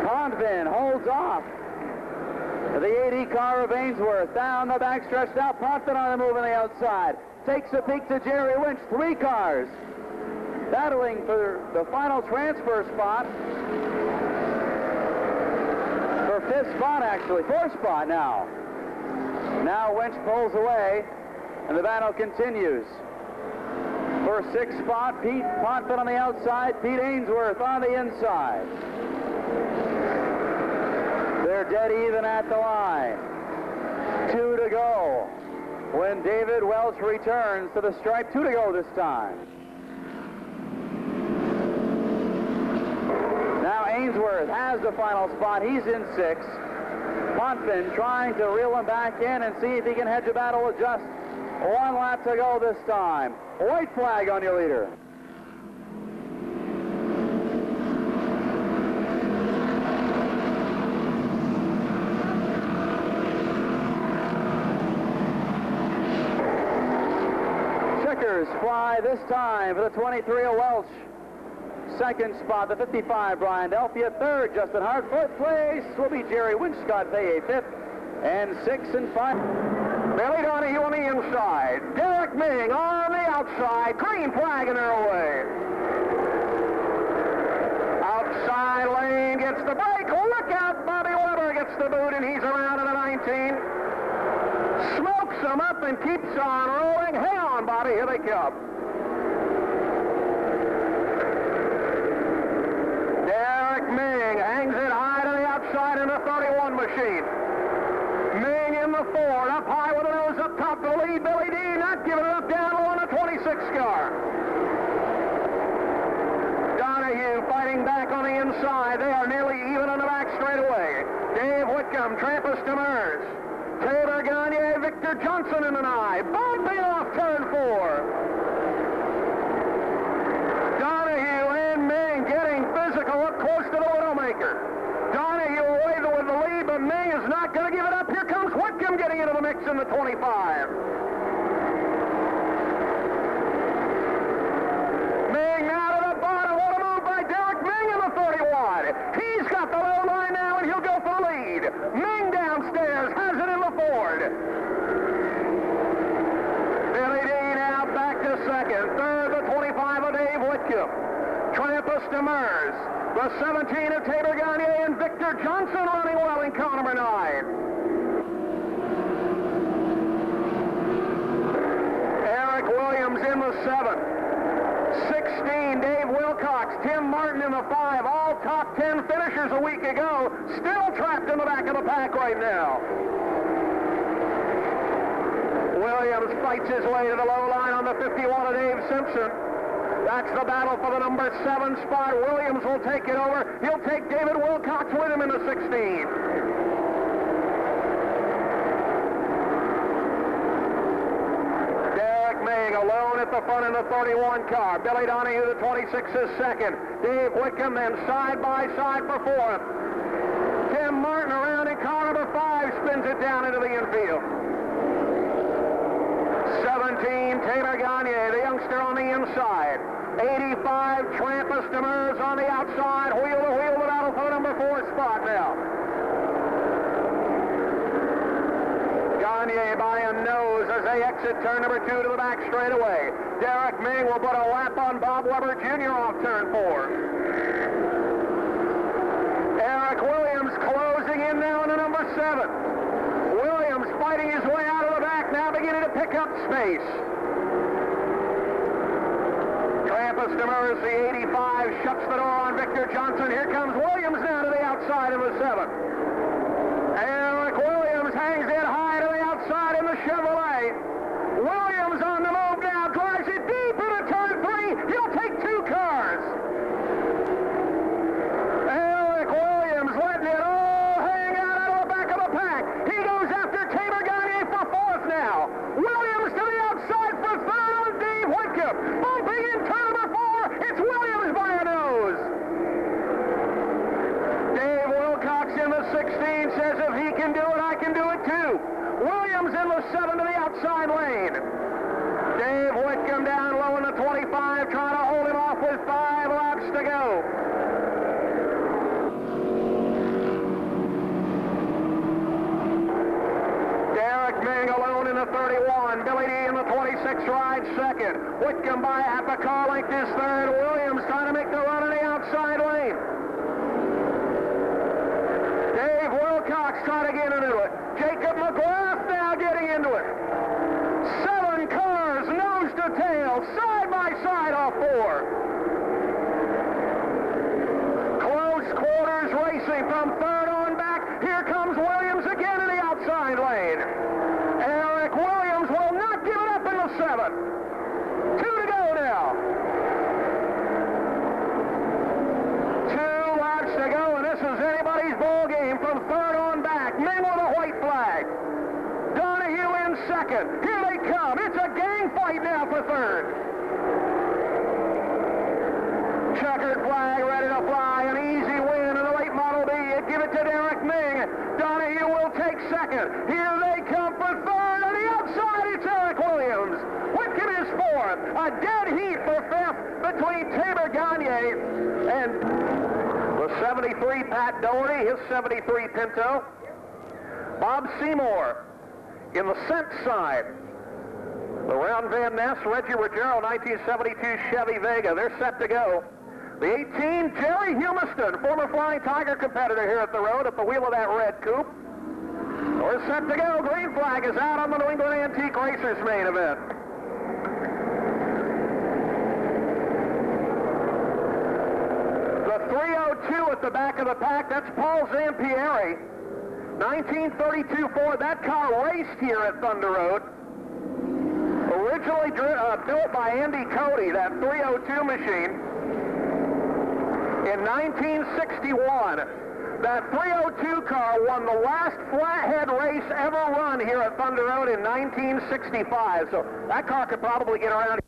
Ponfin holds off. The 80 car of Ainsworth down the backstretch. Now Ponfin on the move on the outside. Takes a peek to Jerry Winch. 3 cars battling for the final transfer spot. For 5th spot, actually. 4th spot now. Now Winch pulls away, and the battle continues. For 6th spot, Pete Ponfin on the outside. Pete Ainsworth on the inside. They're dead even at the line. 2 to go when David Welch returns to the stripe. 2 to go this time. Now Ainsworth has the final spot. He's in 6th. Ponfin trying to reel him back in and see if he can hedge a battle with just 1 lap to go this time. White flag on your leader. Checkers fly this time for the 23 of Welch. 2nd spot, the 55, Brian Delphia. 3rd, Justin Hart. 4th place will be Jerry Winch. Scott Paye, 5th. And 6th and 5. Billy Donahue on the inside. Derek Ming on the outside. Green flag in their way. Outside lane gets the break. Look out, Bobby Weber gets the boot, and he's around in the 19. Smokes them up and keeps on rolling. Hang on, Bobby. Here they come. Derek Ming hangs it high to the outside in the 31 machine. Ming in the Ford, up high with the nose up top to the lead. Billy D not giving it up down low on the 26 car. Donahue fighting back on the inside. They are nearly even on the back straightaway. Dave Whitcomb, Trampus Demers. Taylor Gagne, Victor Johnson in an eye. Bumping off turn 4. Donahue and Ming getting physical up close to the Widowmaker. Donahue away with the lead, but Ming is not going to give it up. Here comes Whitcomb getting into the mix in the 25. Ming now to the bottom. What a move by Derek Ming in the 31. He's got the low line now, and he'll go for the lead. Ming downstairs has it in the Ford. Billy D now back to 2nd. 3rd, the 25 of Dave Whitcomb. Trampus Demers. The 17 of Taylor Gagne and Victor Johnson running well in car number 9. Eric Williams in the 7. 16, Dave Wilcox. Tim Martin in the 5. All top 10 finishers a week ago. Still trapped in the back of the pack right now. Williams fights his way to the low line on the 51 of Dave Simpson. That's the battle for the number 7 spot. Williams will take it over. He'll take David Wilcox with him in the 16. Derek Ming alone at the front in the 31 car. Billy Donahue, the 26, is 2nd. Dave Whitcomb then side by side for 4th. Tim Martin around in car number 5 spins it down into the infield. 17, Taylor Gagne, the youngster on the inside. 85, Trampus Demers on the outside. Wheel to wheel the battle for the number 4 spot now. Gagne by a nose as they exit turn number 2 to the back straightaway. Derek Ming will put a lap on Bob Weber Jr. off turn 4. Eric Williams closing in now into number 7. Williams fighting his way out of the back, now beginning to pick up space. Krampus Demers, the 85, shuts the door on Victor Johnson. Here comes Williams now to the outside in the 7. Eric Williams hangs it high to the outside in the Chevrolet. Williams on the move now, drives it deep into turn 3. He'll take 2 cars. Eric Williams letting it all hang out of the back of the pack. He goes after Tabor Gagne for 4th now. Williams to the outside for 3rd on Dave Whitcomb. Bumping in turn number 4. It's Williams by a nose. Dave Wilcox in the 16 says if he can do it, I can do it too. Williams in the 7 to the outside lane. Dave Whitcomb down low in the 25, trying to hold him off with 5 laps to go. Derek Ming alone in the 31. Billy D in the 26 rides 2nd. Whitcomb by half a car length is 3rd. Williams trying to make the run in the outside lane. Dave Wilcox trying to get into it. Jacob McGrath now getting into it. 7 cars, nose to tail, side by side off 4. Close quarters racing from 3rd on back. Here comes Williams again in the outside lane. Eric Williams will not give it up in the 7. 2 to go now. 2 laps to go, and this is anybody's ball game from 3rd on back. Ming with a white flag. Donahue in 2nd. Here they come. It's a gang fight now for 3rd. Checkered flag ready to fly. An easy win in the late Model B. Give it to Derek Ming. Donahue will take 2nd. Here they come for 3rd. On the outside, it's Eric Williams. Whitcomb is 4th. A dead heat for 5th between Tabor Gagne and the 73 Pat Doherty, his 73 Pinto. Bob Seymour in the cent side. The Round Van Ness, Reggie Ruggiero, 1972 Chevy Vega. They're set to go. The 18, Jerry Humiston, former Flying Tiger competitor here at the road, at the wheel of that red coupe. We're set to go. Green flag is out on the New England Antique Racers main event. The 302 at the back of the pack, that's Paul Zampieri. 1932 Ford. That car raced here at Thunder Road. Originally built by Andy Cody, that 302 machine. In 1961, that 302 car won the last flathead race ever run here at Thunder Road in 1965. So that car could probably get around.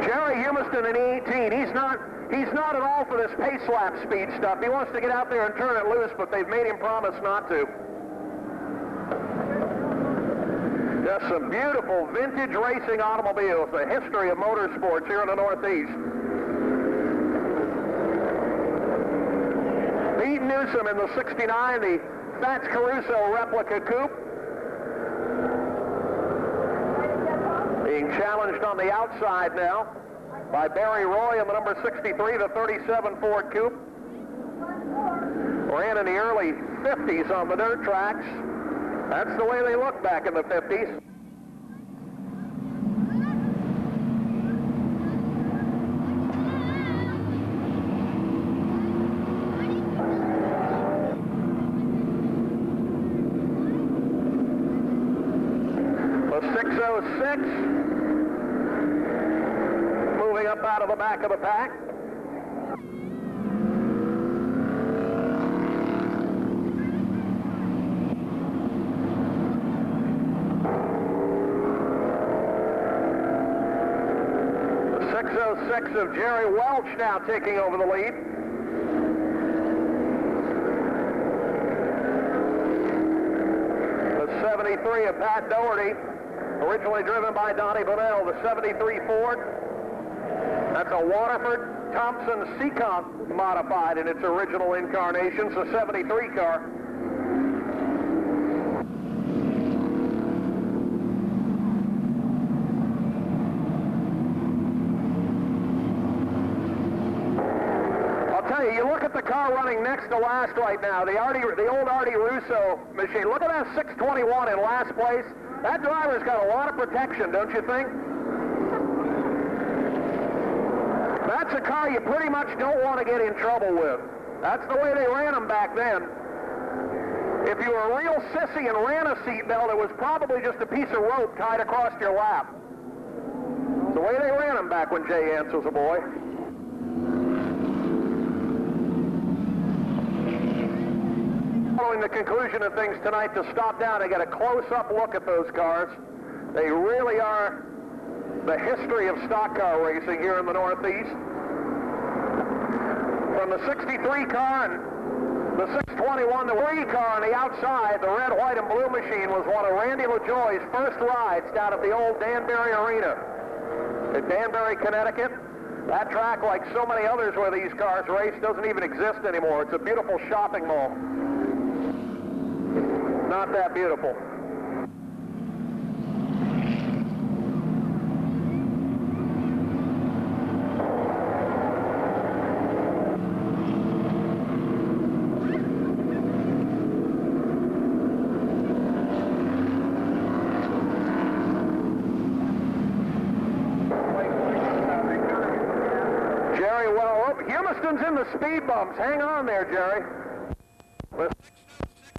Jerry Humiston in E18, he's not at all for this pace lap speed stuff. He wants to get out there and turn it loose, but they've made him promise not to. Just some beautiful vintage racing automobiles, the history of motorsports here in the Northeast. Pete Newsom in the 69, the Fats Caruso replica coupe. Being challenged on the outside now by Barry Roy in the number 63, the 37 Ford coupe. Ran in the early 50s on the dirt tracks. That's the way they looked back in the 50s. The 606 moving up out of the back of the pack. The 606 of Jerry Welch now taking over the lead. The 73 of Pat Doherty, originally driven by Donnie Bunnell. The 73 Ford, that's a Waterford Thompson Seacomp modified in its original incarnations, the 73 car. tell you, you look at the car running next to last right now, the old Artie Russo machine. Look at that 621 in last place. That driver's got a lot of protection, don't you think? That's a car you pretty much don't want to get in trouble with. That's the way they ran them back then. If you were a real sissy and ran a seatbelt, it was probably just a piece of rope tied across your lap. The way they ran them back when Jay Ants was a boy. Following the conclusion of things tonight, to stop down and get a close-up look at those cars. They really are the history of stock car racing here in the Northeast. From the 63 car and the 621, the 3 car on the outside, the red, white, and blue machine was one of Randy LaJoie's first rides down at the old Danbury Arena in Danbury, Connecticut. That track, like so many others where these cars race, doesn't even exist anymore. It's a beautiful shopping mall. Not that beautiful. In the speed bumps. Hang on there, Jerry.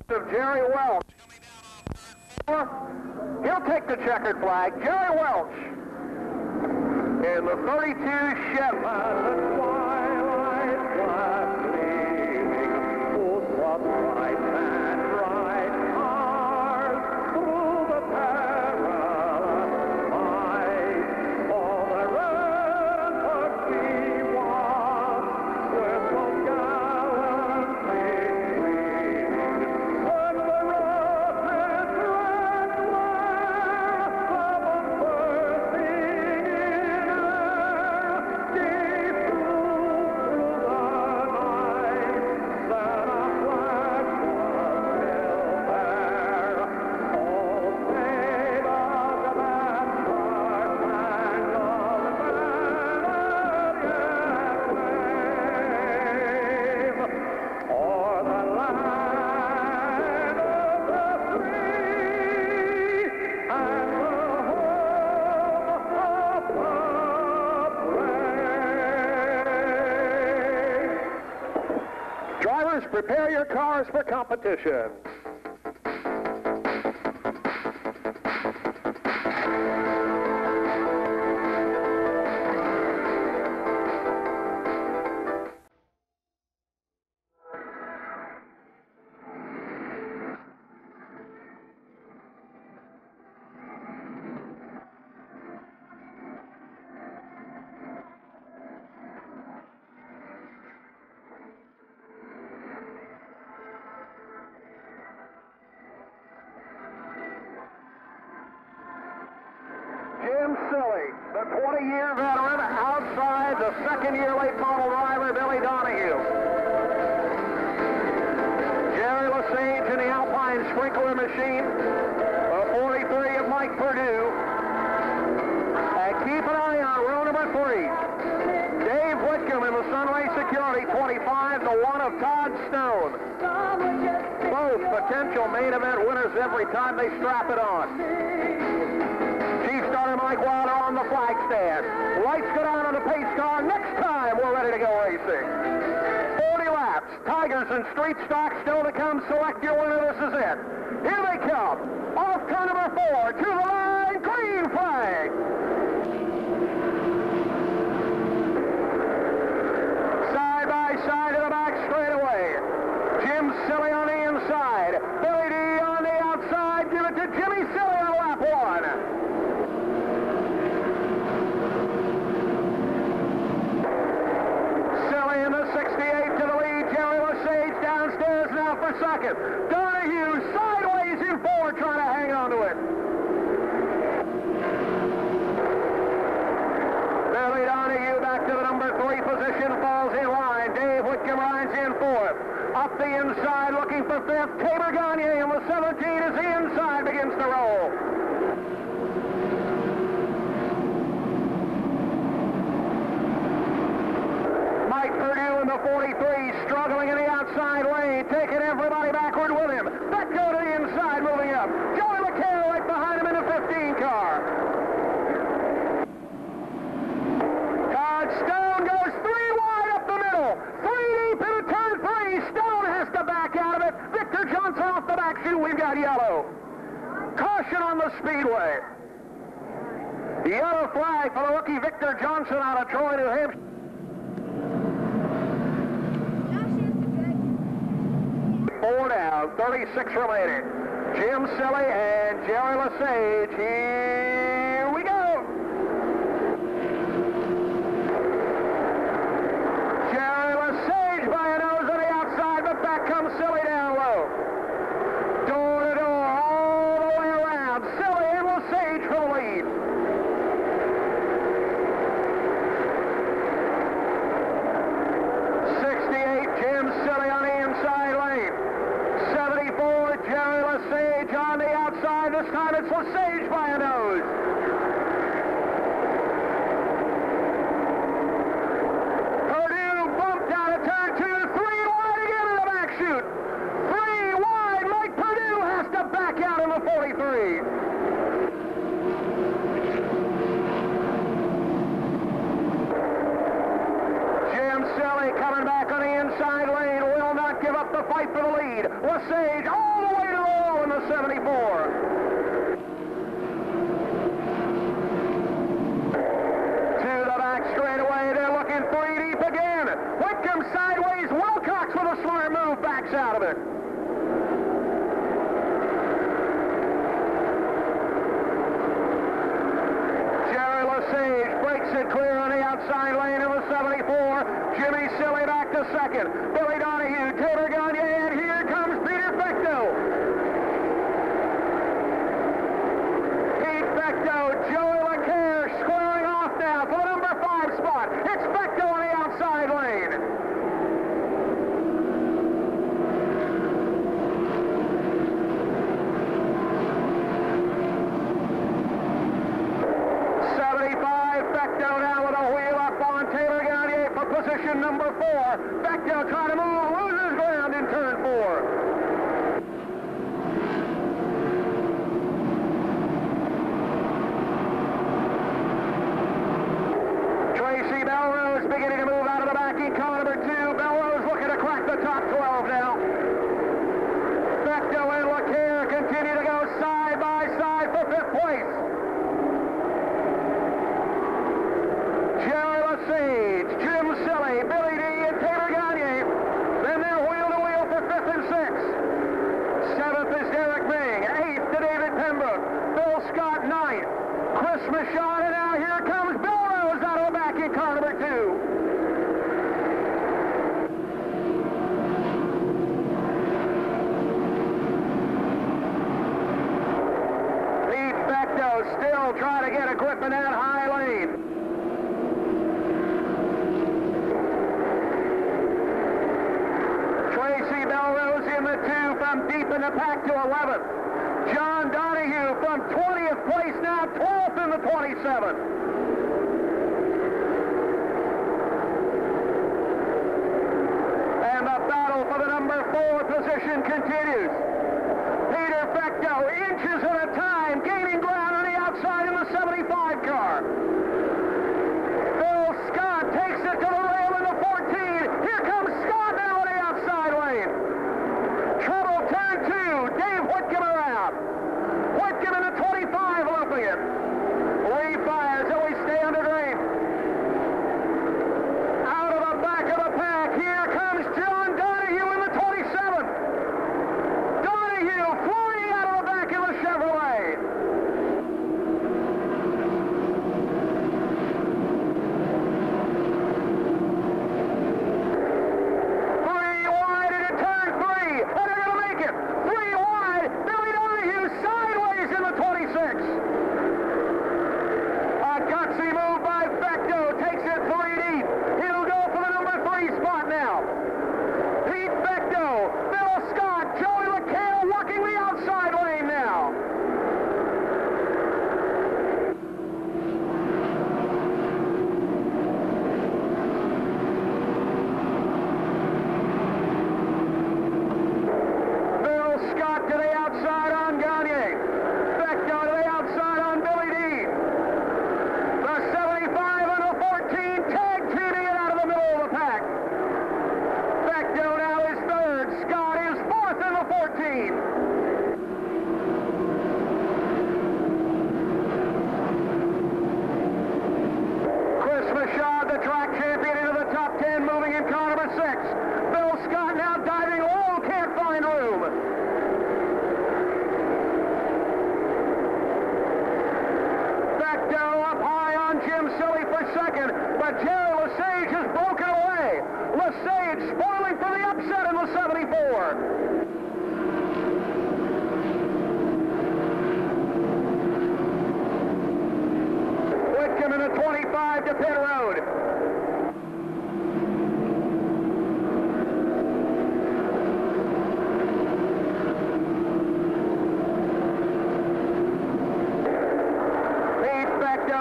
Of Jerry Welch. He'll take the checkered flag. Jerry Welch in the 32 Chevy. Prepare your cars for competition. The 20-year veteran outside the second-year late model driver, Billy Donahue. Jerry Lesage in the Alpine sprinkler machine. The 43 of Mike Perdue. And keep an eye on row number 3. Dave Whitcomb in the Sunray Security 25, the one of Todd Stone. Both potential main event winners every time they strap it on. Mike Wilder on the flag stand. Lights go down on the pace car. Next time, we're ready to go racing. 40 laps. Tigers and Street Stock still to come. Select your winner. This is it. Here they come. Off turn number 4. To the line. Green flag. Side by side to the back straightaway. Jim Silly on the inside. Billy D on the outside. Give it to Jimmy Silly on lap 1. In the 68 to the lead, Jerry Lesage downstairs now for second. Donahue sideways in forward, trying to hang on to it. Billy Donahue back to the number 3 position, falls in line. Dave Whitcomb rides in 4th. Up the inside, looking for 5th. Tabor Gagne in the 17 as the inside begins to roll. Mike Perdue in the 43, struggling in the outside lane, taking everybody backward with him. Becko to the inside, moving up. Joey McHale right behind him in the 15 car. Todd Stone goes 3 wide up the middle. 3 deep into turn 3. Stone has to back out of it. Victor Johnson off the back chute. We've got yellow. Caution on the speedway. The yellow flag for the rookie Victor Johnson out of Troy, New Hampshire. 4 down, 36 remaining. Jim Silly and Jerry Lesage. Here we go. Jerry Lesage by a nose on the outside, but back comes Silly down low. Door to door, all the way around. Silly and Lesage for the lead. 68, Jim Silly on the inside lane. 74, Jerry Lesage on the outside. This time it's Lesage by a nose. Perdue bumped out of turn 2. 3 wide again in the back chute. 3 wide. Mike Perdue has to back out in the 43. Jim Silly coming back on the inside lane, will not give up the fight for the lead. Lesage all the way to the wall in the 74. To the back straightaway, they're looking 3 deep again. Whitcomb sideways, Wilcox with a smart move, backs out of it. Jerry Lesage breaks it clear on the outside lane in the 74. Jimmy Silly back to second. Billy Donahue, Taylor Gagne, and here comes Peter Becto. Pete Becto, Joey LeCaire squaring off now for the number 5 spot. It's Becto on the outside lane. Becto now with a wheel up on Taylor Gagne for position number 4. Becto trying to move, loses ground in turn 4. Tracy Belrose beginning to move out of the back in car number 2. Belrose looking to crack the top 12 now. Becto and LeCaire continue to go side by side for 5th place. Jerry Lesage, Jim Silly, Billy D, and Taylor Gagne. Then they're wheel to wheel for 5th and 6th. 7th is Derek Ming. 8th to David Pembroke. Bill Scott 9th. Chris Michaud, and now here comes Bill Rose out of the back in car number 2. Pete Becto still trying to get a grip in that high lane. Tracy Belrose in the 2 from deep in the pack to 11th. John Donahue from 20th place now, 12th in the 27th. And the battle for the number 4 position continues. Peter Becto, inches at a time, gaining ground on the outside in the 75 car. Bill Scott takes it to the rail in the 14. Here comes Scott now on the outside lane. Trouble turn 2. Dave Whitcomb around. Whitcomb in the 25 looping it. Refires till we stay under drain. Out of the back of the pack, here comes John Donahue in the 27th. Donahue flying out of the back of the Chevrolet. to pit road.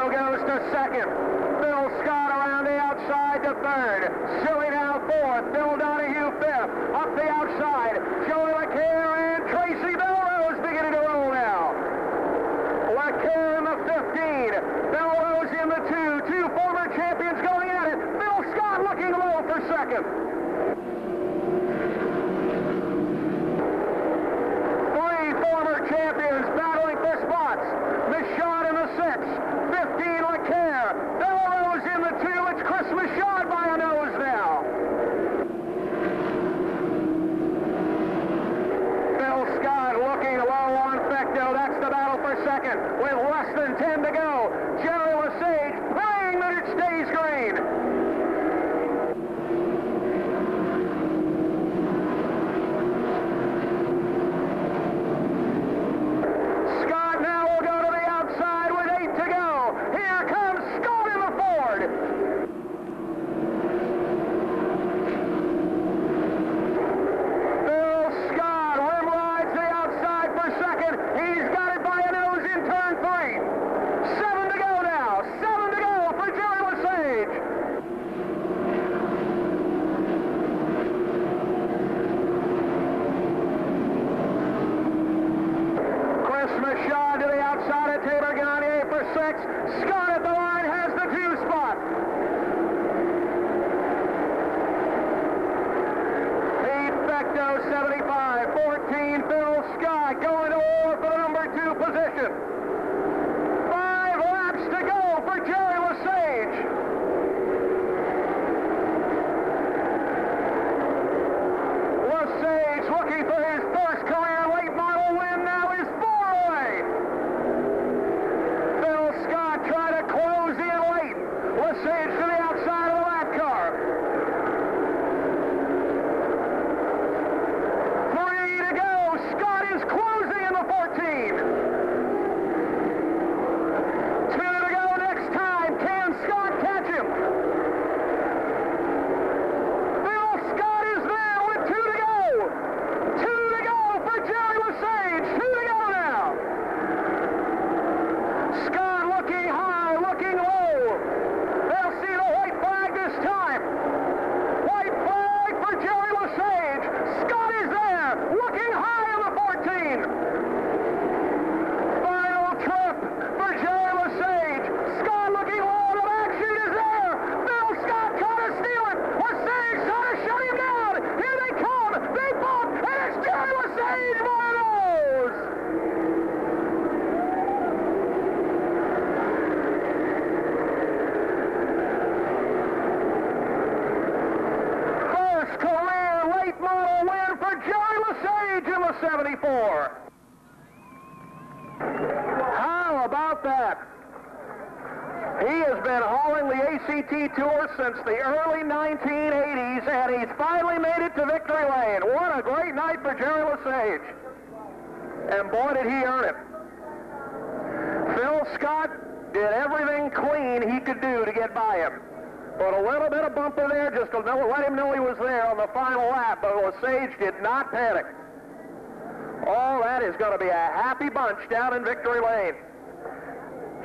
Goes to second. Phil Scott around the outside to third. Silly now fourth. Bill Donahue fifth. Up the outside. Joey LeCaire and Tracy Belrose beginning to roll now. LeCaire in the 15. Belrose in the 2. Two former champions going at it. Phil Scott looking low for second. Three former champions battling for spots. Michaud in the 6. 15 LeCaire. Belrose in the 2. It's Chris Michaud by a nose now. Phil Scott looking low on Fecto. That's the battle for second. With less than 10 to go. Jerry Lesage praying that it stays green. Scott now will go to the outside with 8 to go. Here comes Scott in the Ford. Phil Scott rim rides the outside for second. He's got it by a nose in turn 3. 7 to go now. 7 to go for Jerry Lesage. Chris Michaud to the outside of Taylor Gagne for 6. Scott at the line has the 2 spot. Pete Fecto 75. 14 Phil Scott going to war for the number 2 position. 5 laps to go for Jerry Lesage. Lesage looking for his first career late model win now is 4 away. Phil Scott trying to close in late. Lesage to the outside of the lap car. 3 to go. Scott is closing in the 14. 2 to go next time. Can Scott catch him? Phil Scott is there with 2 to go. 2 to go for Jerry Lesage. 2 to go now. Scott looking high, looking low. They'll see the white flag this time. White flag for Jerry Lesage. Scott is there, looking high in the 14. Final trip for Jerry Lesage. Scott looking low, the back sheet is there. Phil Scott trying to steal it. Lesage trying to shut him down. Here they come. They bump, and it's Jerry Lesage by a nose. First career late model win for Jerry Lesage in the 74. How about that? He has been hauling the ACT Tour since the early 1980s, and he's finally made it to victory lane. What a great night for Jerry Lesage. And boy, did he earn it. Phil Scott did everything clean he could do to get by him. But a little bit of bumper there just to let him know he was there on the final lap, but Lesage did not panic. Oh, that is going to be a happy bunch down in victory lane.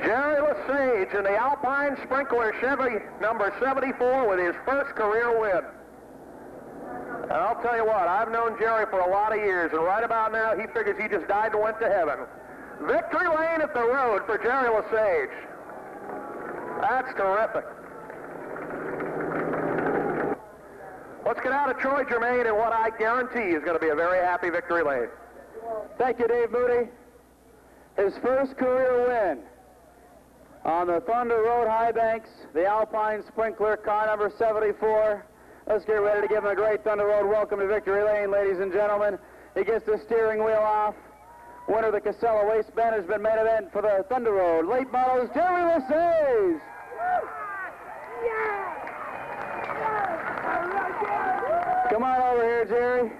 Jerry Lesage in the Alpine Sprinkler Chevy number 74 with his first career win. And I'll tell you what, I've known Jerry for a lot of years, and right about now he figures he just died and went to heaven. Victory lane at the road for Jerry Lesage. That's terrific. Let's get out of Troy Germain in what I guarantee is going to be a very happy victory lane. Thank you, Dave Moody. His first career win on the Thunder Road High Banks, the Alpine Sprinkler car number 74. Let's get ready to give him a great Thunder Road welcome to victory lane, ladies and gentlemen. He gets the steering wheel off. Winner of the Casella Waste Management main event for the Thunder Road late models, Jerry Lesage. Come on over here, Jerry.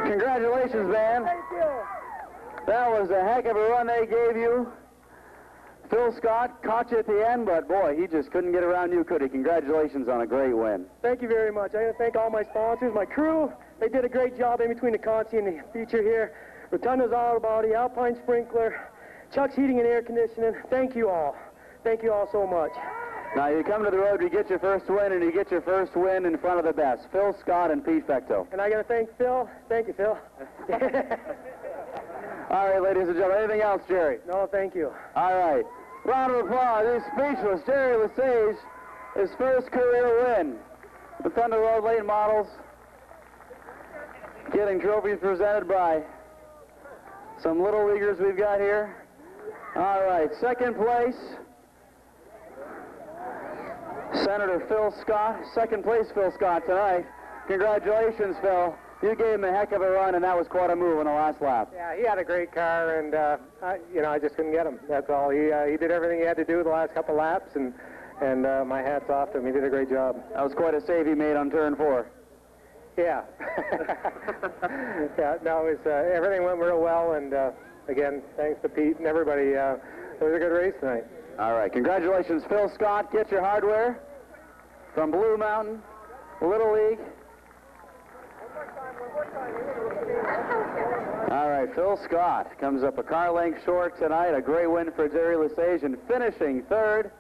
Congratulations, man. Thank you. That was a heck of a run they gave you. Phil Scott caught you at the end, but boy, he just couldn't get around you, could he? Congratulations on a great win. Thank you very much. I want to thank all my sponsors, my crew. They did a great job in between the Consi and the feature here. Rotunda's Auto Body, Alpine Sprinkler, Chuck's Heating and Air Conditioning. Thank you all. Thank you all so much. Now you come to the road, you get your first win, and you get your first win in front of the best. Phil Scott and Pete Fecto. And I got to thank Phil. Thank you, Phil. All right, ladies and gentlemen. Anything else, Jerry? No, thank you. All right. Round of applause. He's speechless. Jerry Lesage, his first career win. The Thunder Road Late Models getting trophies presented by some little leaguers we've got here. All right, second place, Senator Phil Scott. Second place, Phil Scott, tonight. Congratulations, Phil. You gave him a heck of a run, and that was quite a move on the last lap. Yeah, he had a great car, and I just couldn't get him. That's all. He did everything he had to do the last couple laps, and my hat's off to him. He did a great job. That was quite a save he made on turn 4. Yeah. Yeah. No, it was, everything went real well, and again, thanks to Pete and everybody. It was a good race tonight. All right. Congratulations, Phil Scott. Get your hardware from Blue Mountain, Little League. All right, Phil Scott comes up a car length short tonight. A great win for Jerry Lesage, and finishing third,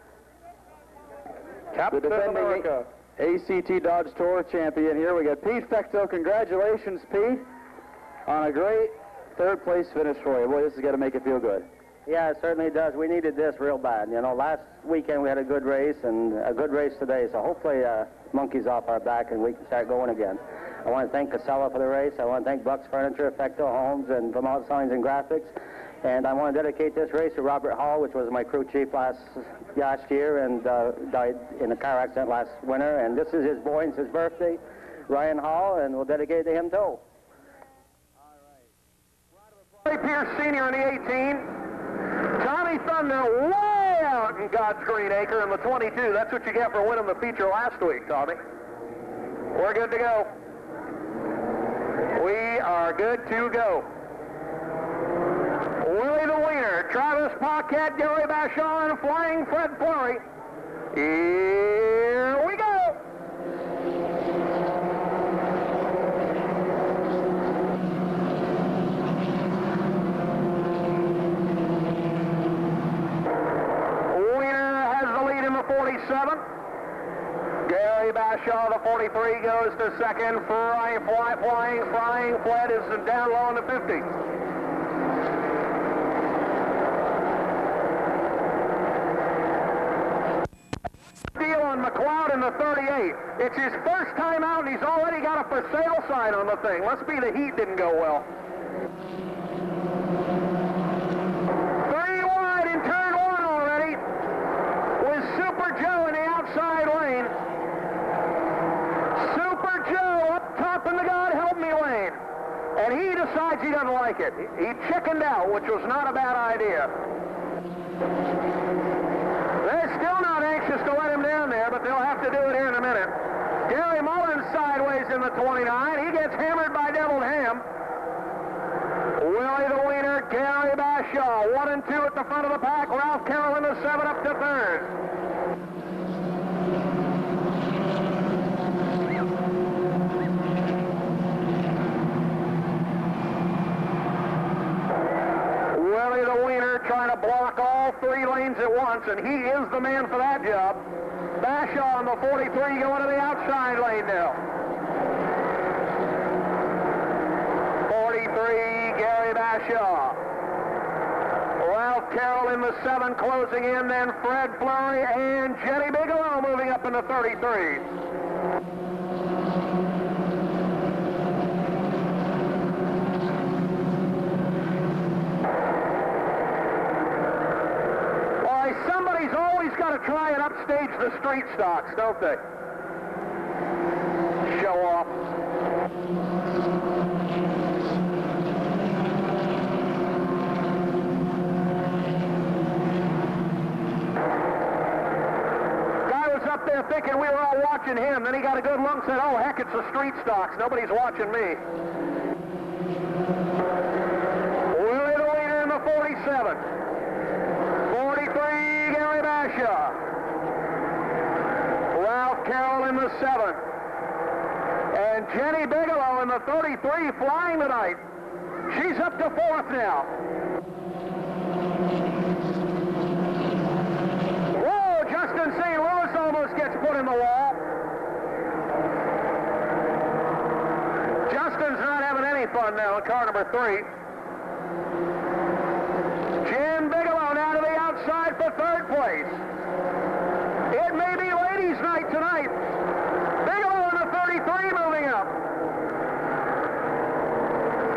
Captain the defending America. ACT Dodge Tour champion here. We got Pete Fecto. Congratulations, Pete, on a great third place finish for you. Boy, this is going to make it feel good. Yeah, it certainly does. We needed this real bad. You know, last weekend we had a good race, and a good race today, so hopefully monkey's off our back and we can start going again. I want to thank Casella for the race. I want to thank Buck's Furniture, Fecto Homes, and Vermont Signs and Graphics. And I want to dedicate this race to Robert Hall, which was my crew chief last year and died in a car accident last winter. And this is his boy, it's his birthday, Ryan Hall, and we'll dedicate it to him too. Sam Pierre Sr. in the 18. Tommy Thunder way out in God's Green Acre in the 22. That's what you get for winning the feature last week, Tommy. We're good to go. We are good to go. Willie the Wiener, Travis Paquette, Gary Bashon, and Flying Fred Flurry. Here we go. Wiener has the lead in the 47. Gary Bashaw, the 43, goes to second. Flying Fred is down low in the 50. McLeod in the 38. It's his first time out, and he's already got a for sale sign on the thing. Must be the heat didn't go well. 3 wide in turn 1 already, with Super Joe in the outside lane. Super Joe up top in the God Help Me lane. And he decides he doesn't like it. He chickened out, which was not a bad idea. They're still not anxious to let him down there, but they'll have to do it here in a minute. Gary Mullins sideways in the 29. He gets hammered by Deviled Ham. Willie the Wiener, Gary Bashaw, 1 and 2 at the front of the pack. Ralph Carroll in the 7 up to third. Willie the Wiener trying to block all 3 lanes at once, and he is the man for that job. Bashaw on the 43 going to the outside lane now. 43, Gary Bashaw. Ralph Carroll in the 7 closing in, then Fred Flurry and Jenny Bigelow moving up in the 33. Somebody's always got to try and upstage the street stocks, don't they? Show off. Guy was up there thinking we were all watching him. Then he got a good look and said, oh, heck, it's the street stocks. Nobody's watching me. Willie the Wiener in the 47. 43. Bashaw. Ralph Carroll in the 7th. And Jenny Bigelow in the 33 flying tonight. She's up to 4th now. Whoa, Justin St. Louis almost gets put in the wall. Justin's not having any fun now in car number 3. Jen Bigelow now to the outside for 3rd place. It may be ladies' night tonight. Bigelow in the 33 moving up.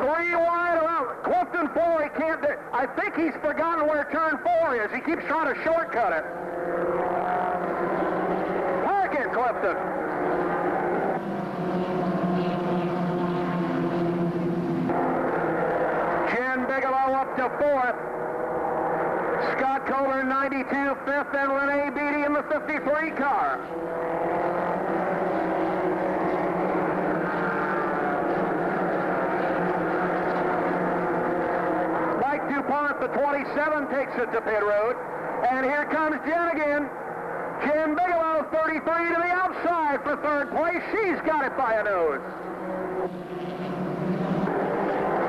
3 wide around. Clifton 4, he can't do. I think he's forgotten where turn 4 is. He keeps trying to shortcut it. Park it, Clifton. Jen Bigelow up to 4th. Scott Kohler, 92, 5th, and Renee Beatty in the 53 car. Mike DuPont, the 27, takes it to pit road. And here comes Jen again. Jen Bigelow, 33 to the outside for 3rd place. She's got it by a nose.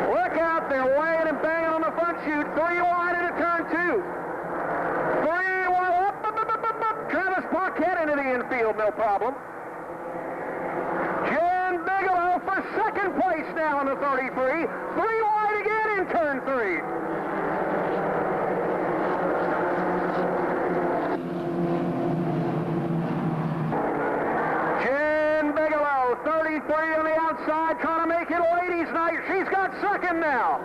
Look out, they're weighing and banging on the front chute. 3 wide into turn 2. 3 wide, up. Travis Paquette into the infield, no problem. Jen Bigelow for 2nd place now in the 33. 3 wide again in turn 3. Jen Bigelow, 33 on the outside, trying to make it ladies' night. She's got 2nd now.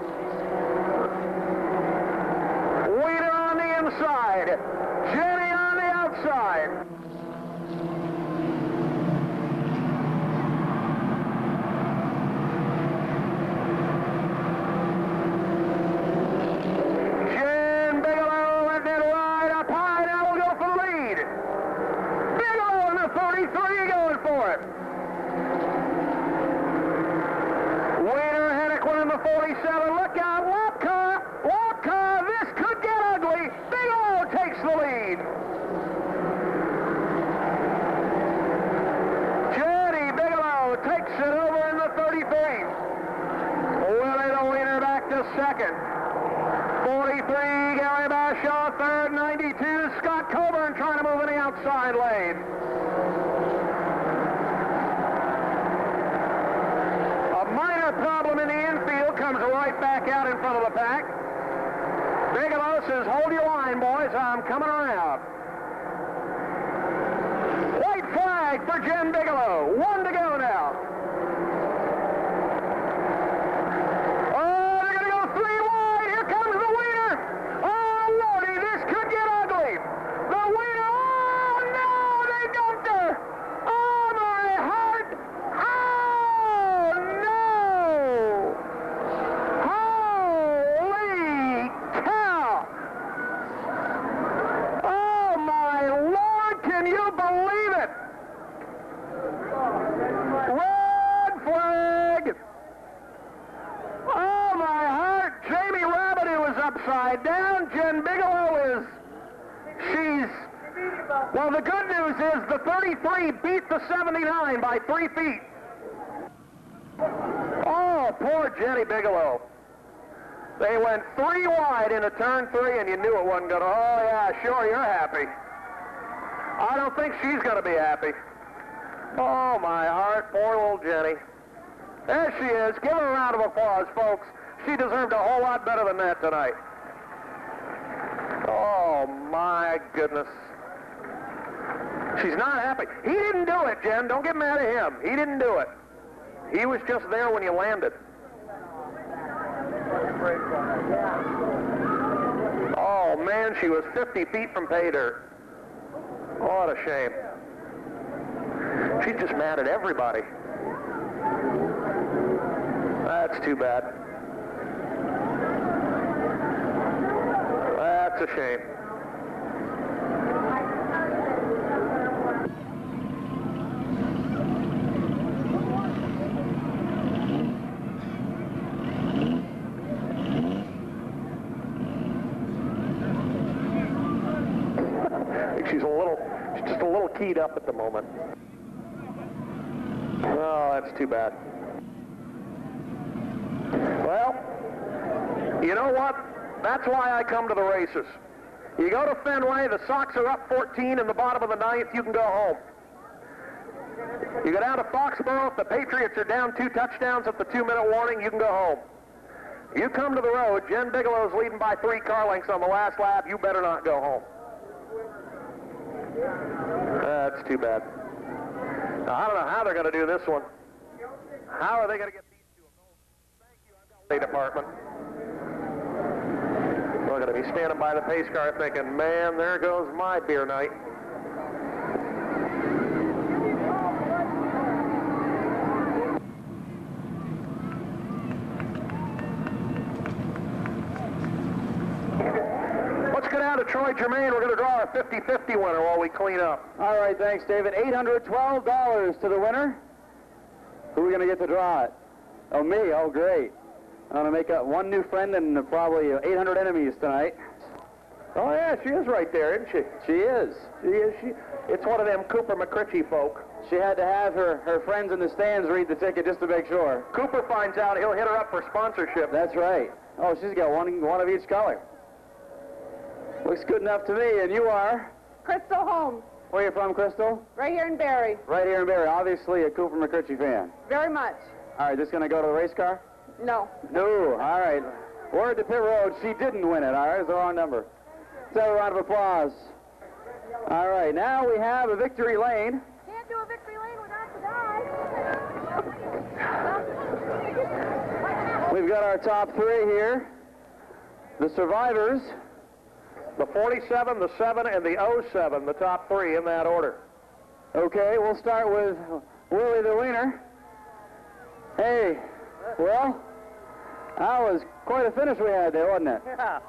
Weeder on the inside. Jenny on the outside. Jen Bigelow letting it ride up high. Now will go for the lead. Bigelow in the 33 going for it. Weeder, Hennequin in the 47. Look out, lap car. This could get ugly. Bigelow takes the lead. Jenny Bigelow takes it over in the 33. Willie the Wiener back to 2nd. 43, Gary Bashaw, 3rd. 92, Scott Coburn trying to move in the outside lane. A minor problem in the infield comes right back out in front of the pack. Bigelow says, hold your line, boys. I'm coming around. White flag for Jen Bigelow. 1 to go now. Oh, they're going to go 3 wide. Here comes the Wiener. Oh, Lordy, this could get ugly. The Wiener. Oh, no, they dumped her. Oh, my heart. Oh, no. Holy cow. Oh, my Lord, can you believe it? Red flag. Oh, my heart. Jamie Rabideau is upside down. Jen Bigelow is, well, the good news is the 33 beat the 79 by 3 feet. Oh, poor Jenny Bigelow. They went 3 wide into turn 3, and you knew it wasn't going to. Oh, yeah, sure, you're happy. I don't think she's going to be happy. Oh, my heart, poor little Jenny. There she is. Give her a round of applause, folks. She deserved a whole lot better than that tonight. Oh, my goodness. She's not happy. He didn't do it, Jen. Don't get mad at him. He didn't do it. He was just there when you landed. Oh, man, she was 50 feet from pay dirt. What a shame. She's just mad at everybody. That's too bad. That's a shame. up at the moment. Oh, that's too bad. Well, you know what? That's why I come to the races. You go to Fenway, the Sox are up 14 in the bottom of the ninth, you can go home. You go down to Foxborough, if the Patriots are down 2 touchdowns at the 2-minute warning, you can go home. You come to the road, Jen Bigelow's leading by 3 car lengths on the last lap, you better not go home. That's too bad. Now, I don't know how they're going to do this one. How are they going to get these two? Thank you, I've got the department. We're going to be standing by the pace car thinking, man, there goes my beer night. Let's go down to Troy Germain. We're going to draw a 50-50 winner while we clean up. All right, thanks, David. $812 to the winner. Who are we going to get to draw it? Oh, me? Oh, great. I'm going to make up one new friend and probably 800 enemies tonight. Oh, yeah, she is right there, isn't she? She is. She is. It's one of them Cooper McCritchie folk. She had to have her friends in the stands read the ticket just to make sure. Cooper finds out, he'll hit her up for sponsorship. That's right. Oh, she's got one of each color. Looks good enough to me. And you are? Crystal Holmes, Where are you from, Crystal? right here in Barre. Right here in Barre. Obviously a Cooper McCritchie fan. Very much. All right, just going to go to the race car? No. No. All right. Word to pit road. She didn't win it. All right, it's the wrong number. Let's have a round of applause. All right, now we have a victory lane. Can't do a victory lane without the guy. We've got our top 3 here. The survivors. The 47, the 7, and the 07, the top 3 in that order. Okay, we'll start with Willie the Wiener. Hey, well, that was quite a finish we had there, wasn't it? Yeah,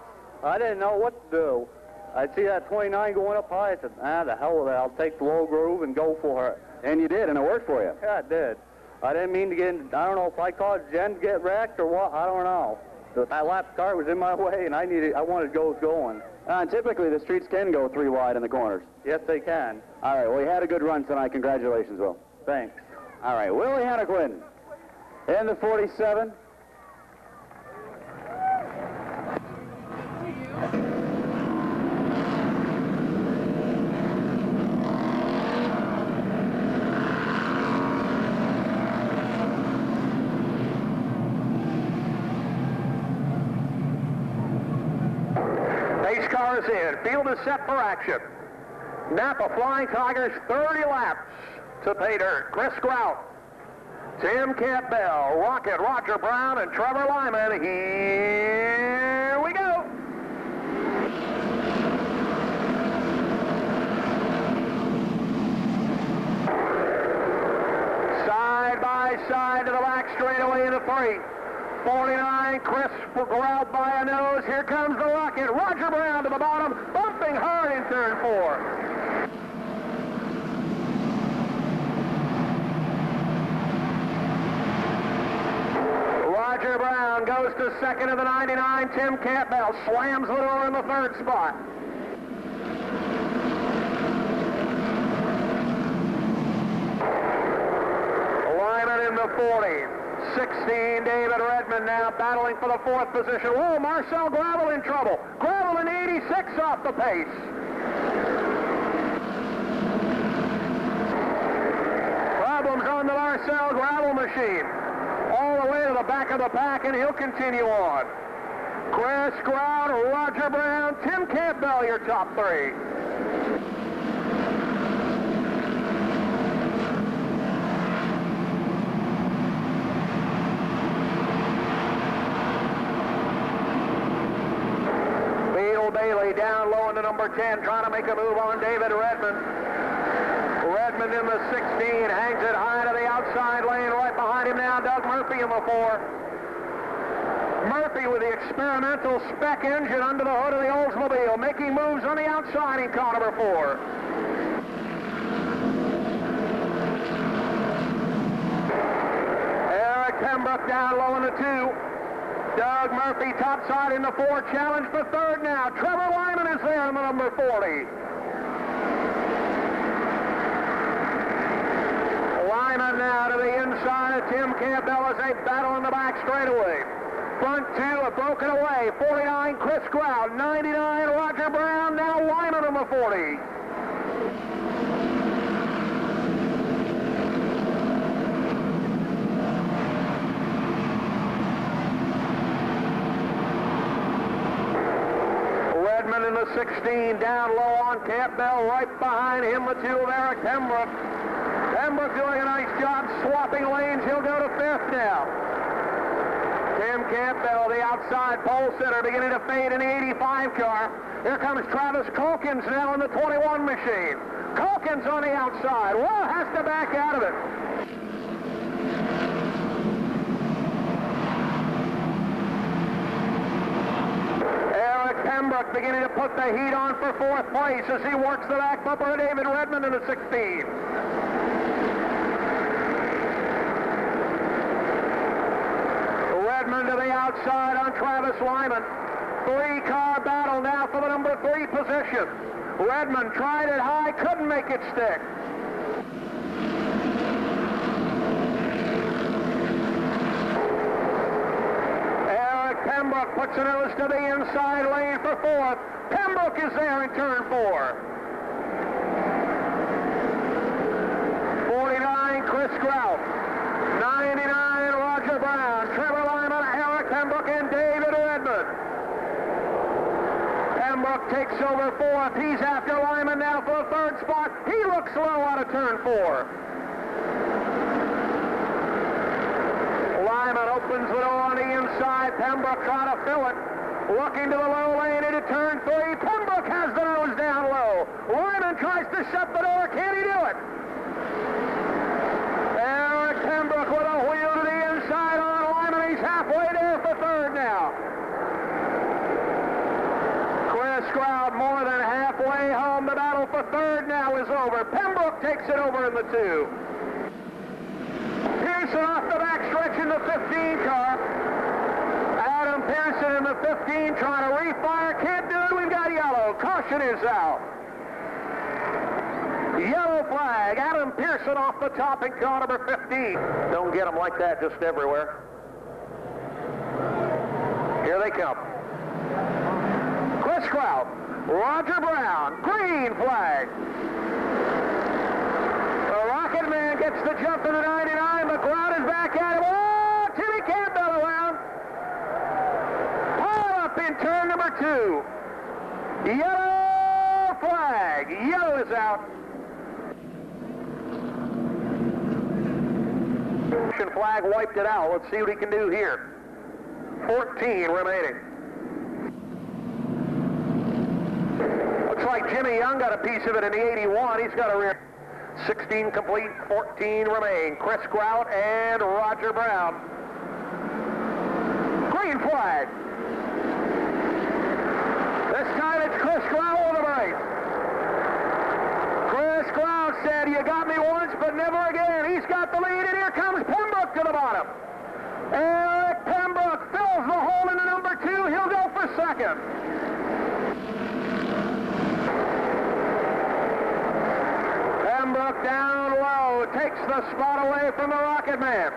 I didn't know what to do. I see that 29 going up high. I said, the hell with it. I'll take the low groove and go for it. And you did, and it worked for you. Yeah, it did. I didn't mean to get in, I don't know if I caused Jen to get wrecked or what. I don't know. That lap car was in my way, and I wanted to go going. Typically, the streets can go 3 wide in the corners. Yes, they can. All right, well, you had a good run tonight. Congratulations, Will. Thanks. All right, Willie Hannequin in the 47. Pace car is in. Field is set for action. Napa Flying Tigers 30 laps to pay dirt. Chris Grout, Tim Campbell, Rocket, Roger Brown, and Trevor Lyman. Here we go. Side by side to the back straightaway in the 3. 49, Chris Grout by a nose. Here comes the Rocket. Roger Brown to the bottom, bumping hard in turn 4. Roger Brown goes to second in the 99. Tim Campbell slams the door in the 3rd spot. Lyman in the 40. 16, David Redmond now battling for the 4th position. Whoa, Marcel Gravel in trouble. Gravel in 86 off the pace. Problems on the Marcel Gravel machine. All the way to the back of the pack, and he'll continue on. Chris Grout, Roger Brown, Tim Campbell, your top 3. Bailey down low in the number 10, trying to make a move on David Redmond. Redmond in the 16, hangs it high to the outside lane. Right behind him now, Doug Murphy in the 4. Murphy with the experimental spec engine under the hood of the Oldsmobile, making moves on the outside in car number 4. Eric Pembroke down low in the 2. Doug Murphy topside in the 4, challenge for 3rd now. Trevor Lyman is there in the number 40. inside of Tim Campbell as they battle in the back straightaway. Front two have broken away. 49, Chris Grout. 99, Roger Brown. Now Lyman on the 40. Redmond in the 16, down low on Campbell. Right behind him, the two of Eric Pembroke. Pembroke doing a nice job swapping lanes. He'll go to fifth now. Tim Campbell, the outside pole sitter, beginning to fade in the 85 car. Here comes Travis Calkins now in the 21 machine. Calkins on the outside. Well, has to back out of it. Eric Pembroke beginning to put the heat on for fourth place as he works the back bumper of David Redmond in the 16. Redmond to the outside on Travis Lyman. Three-car battle now for the number 3 position. Redmond tried it high, couldn't make it stick. Eric Pembroke puts a nose to the inside lane for fourth. Pembroke is there in turn 4. 49, Chris Grout. 99, Roger Brown. Trevor Lyman, Eric Pembroke, and David Redmond. Pembroke takes over fourth. He's after Lyman now for the third spot. He looks low out of turn 4. Lyman opens the door on the inside. Pembroke trying to fill it. Looking to the low lane into turn 3. Pembroke has the nose down low. Lyman tries to shut the door. Can he do it? Eric Pembroke with a wheel to the inside on Lyman. He's halfway there for third now. Chris Grout more than halfway home. The battle for third now is over. Pembroke takes it over in the 2. Pearson off the back stretch in the 15 car. Adam Pearson in the 15 trying to refire. Can't do it. We've got yellow. Caution is out. Yellow flag. Adam Pearson off the top in car number 15. Don't get them like that just everywhere. Here they come. Chris Grout, Roger Brown, green flag. The Rocket Man gets the jump in the 99. The Grout is back at him. Oh, Timmy Campbell around. Pile up in turn number 2. Yellow flag. Yellow is out. Flag wiped it out. Let's see what he can do here. 14 remaining. Looks like Jimmy Young got a piece of it in the 81. He's got a rear. 16 complete, 14 remain. Chris Grout and Roger Brown. Green flag. This time it's Chris Grout with the race. Chris Grout said, "You got me once, but never again." He's got the lead, and here comes Pembroke to the bottom. Eric Pembroke fills the hole in the number 2. He'll go for second. Pembroke down low, takes the spot away from the Rocket Man.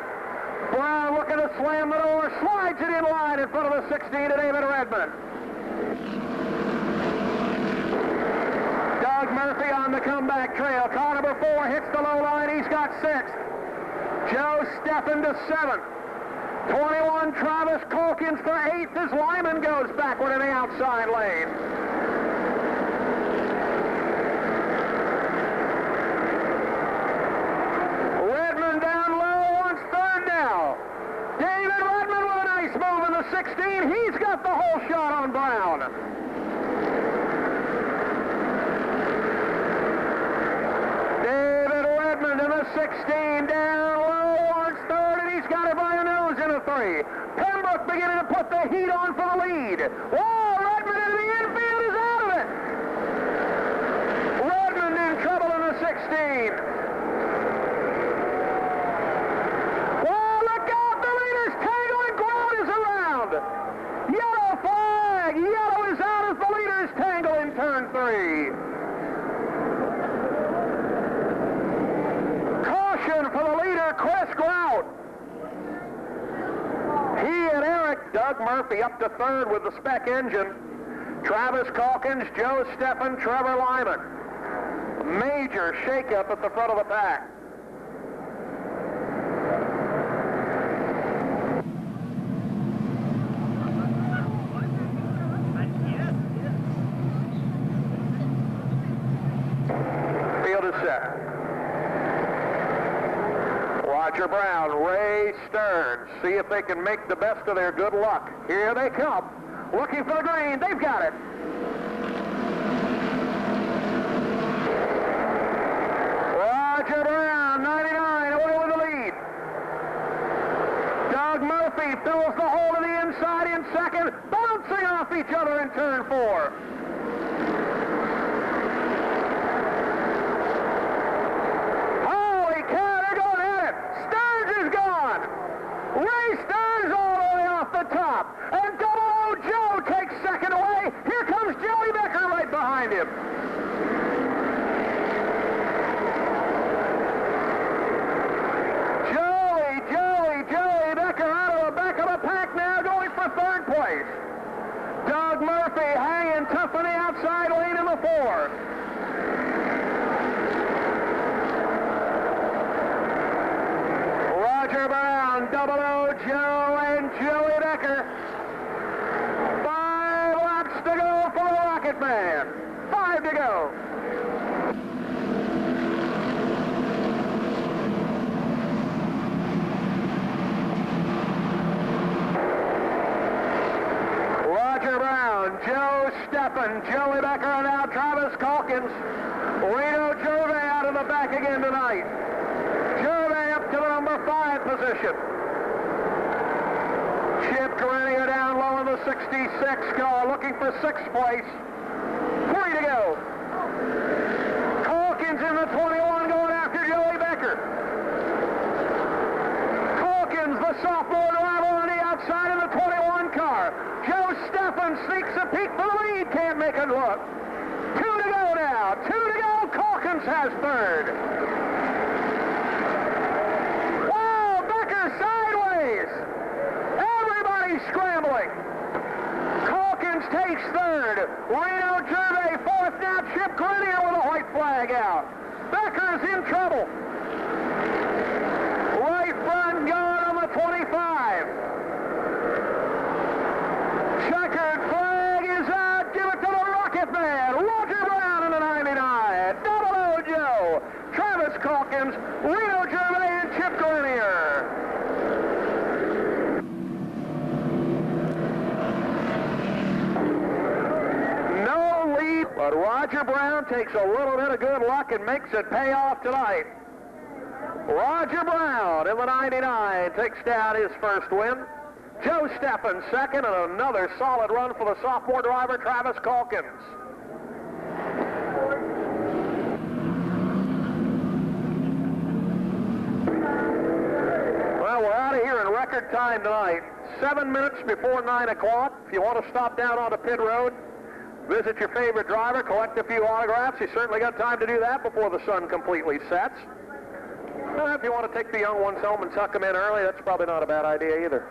Brown looking to slam the door, slides it in line in front of the 16 to David Redmond. Doug Murphy on the comeback trail. Car number 4 hits the low line. He's got 6th. Joe Steffen to 7th. 21, Travis Calkins for 8th as Lyman goes backward in the outside lane. Redmond down low, wants third now. David Redmond with a nice move in the 16. He's got the whole shot on Brown. David Redmond in the 16 down low, wants third, and he's got it by a nose in a 3. Pembroke beginning to put the heat on for the lead. Whoa, Redmond into the infield is out of it. Redmond in trouble in the 16. Whoa, look out, the leader's tangle and Grout is around. Yellow flag, yellow is out as the leader's tangle in turn 3. For the leader, Chris Grout. Doug Murphy up to third with the spec engine. Travis Calkins, Joe Steffen, Trevor Lyman. Major shakeup at the front of the pack. Field is set. Roger Brown, Ray Stern, see if they can make the best of their good luck. Here they come, looking for the green. They've got it. Roger Brown, 99, away with the lead. Doug Murphy fills the hole to the inside in second, bouncing off each other in turn 4. Holy cow, they're going at it. Stearns is gone. Ray Stearns all the way off the top. And Double O Joe takes second away. Here comes Joey Becker right behind him. Joey Becker out of the back of the pack now, going for third place. Doug Murphy hanging tough on the outside lane in the 4. Roger Brown, Double O Joe, and Joey Becker. 5 laps to go for the Rocket Man. 5 to go. Roger Brown, Joe Steffen, Joey Becker, and now Travis Calkins. Reno Gervais out of the back again tonight. Gervais up to the number 5 position. Chip Grenier down low in the 66 car, looking for 6th place. 3 to go. Calkins in the 21 going after Joey Becker. Calkins, the sophomore driver on the outside of the 21 car. Joe Steffen sneaks a peek for the lead, can't make it look. 2 to go now, 2 to go, Calkins has third. Wow, Becker sideways. Everybody's scrambling. Calkins takes third. Reno Gervais fourth, now Chip Grenier with a white flag out. Becker's in trouble. Right front guard on the 25. Checkered flag is out. Give it to the Rocket Man. Roger Brown in the 99. Double O Joe. Travis Calkins, Reno Gervais, and Chip Grenier. No lead, but Roger Brown takes a little bit of good luck and makes it pay off tonight. Roger Brown in the 99 takes down his first win. Joe Steffen second, and another solid run for the sophomore driver, Travis Calkins. Well, we're out of here in record time tonight. 7 minutes before 9 o'clock. If you want to stop down onto pit road, visit your favorite driver, collect a few autographs, you certainly got time to do that before the sun completely sets. Well, if you want to take the young ones home and tuck them in early, that's probably not a bad idea either.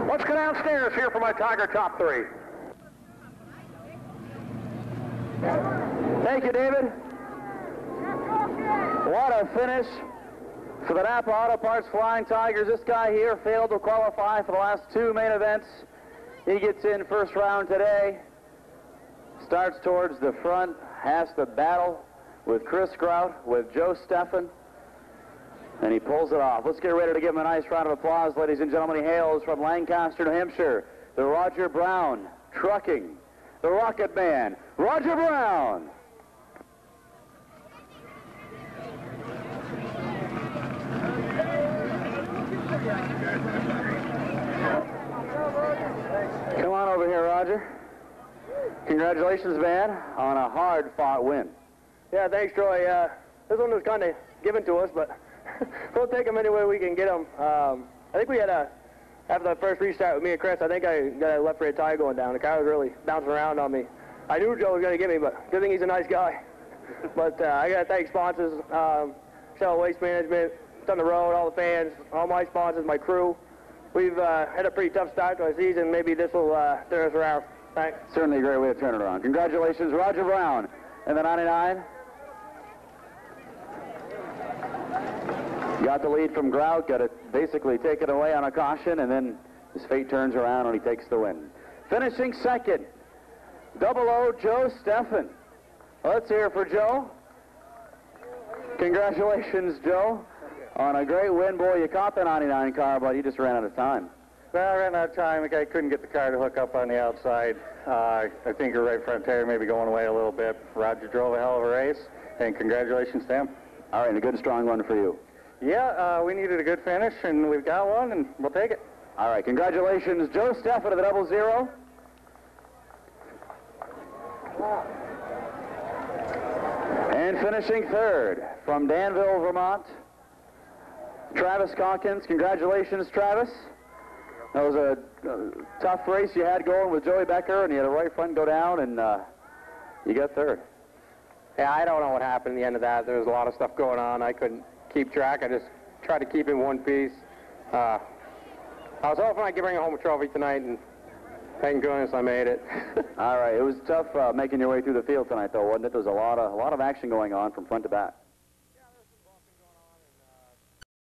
Let's go downstairs here for my Tiger Top 3. Thank you, David. What a finish for the Napa Auto Parts Flying Tigers. This guy here failed to qualify for the last 2 main events. He gets in first round today. Starts towards the front, has to battle with Chris Grout, with Joe Steffen, and he pulls it off. Let's get ready to give him a nice round of applause, ladies and gentlemen. He hails from Lancaster, New Hampshire, the Roger Brown Trucking, the Rocket Man, Roger Brown. Come on over here, Roger. Congratulations, man, on a hard-fought win. Yeah, thanks, Troy. This one was kind of given to us, but we'll take them any way we can get them. I think we had after the first restart with me and Chris, I think I got a left rear tire going down. The car was really bouncing around on me. I knew Joe was going to get me, but good thing he's a nice guy. But I got to thank sponsors, Shell Waste Management, Done the Road, all the fans, all my sponsors, my crew. We've had a pretty tough start to our season. Maybe this will turn us around. Thanks. Certainly a great way to turn it around. Congratulations, Roger Brown. And the 99. Got the lead from Grout, got it basically taken away on a caution, and then his fate turns around and he takes the win. Finishing second, 00 Joe Steffen. Let's hear it for Joe. Congratulations, Joe, on a great win. Boy, you caught the 99 car, but you just ran out of time. Well, I ran out of time. The guy couldn't get the car to hook up on the outside. I think your right front tire may be going away a little bit. Roger drove a hell of a race, and congratulations to him. All right, and a good, strong run for you. Yeah, we needed a good finish, and we've got one, and we'll take it. All right, congratulations, Joe Steffen of the 00. And finishing third from Danville, Vermont, Travis Calkins. Congratulations, Travis. That was a tough race you had going with Joey Becker, and you had a right front go down, and you got third. Yeah, I don't know what happened at the end of that. There was a lot of stuff going on. I couldn't keep track. I just tried to keep in one piece. I was hoping I could bring home a trophy tonight, and thank goodness I made it. All right, it was tough making your way through the field tonight, though, wasn't it? There was a lot of action going on from front to back.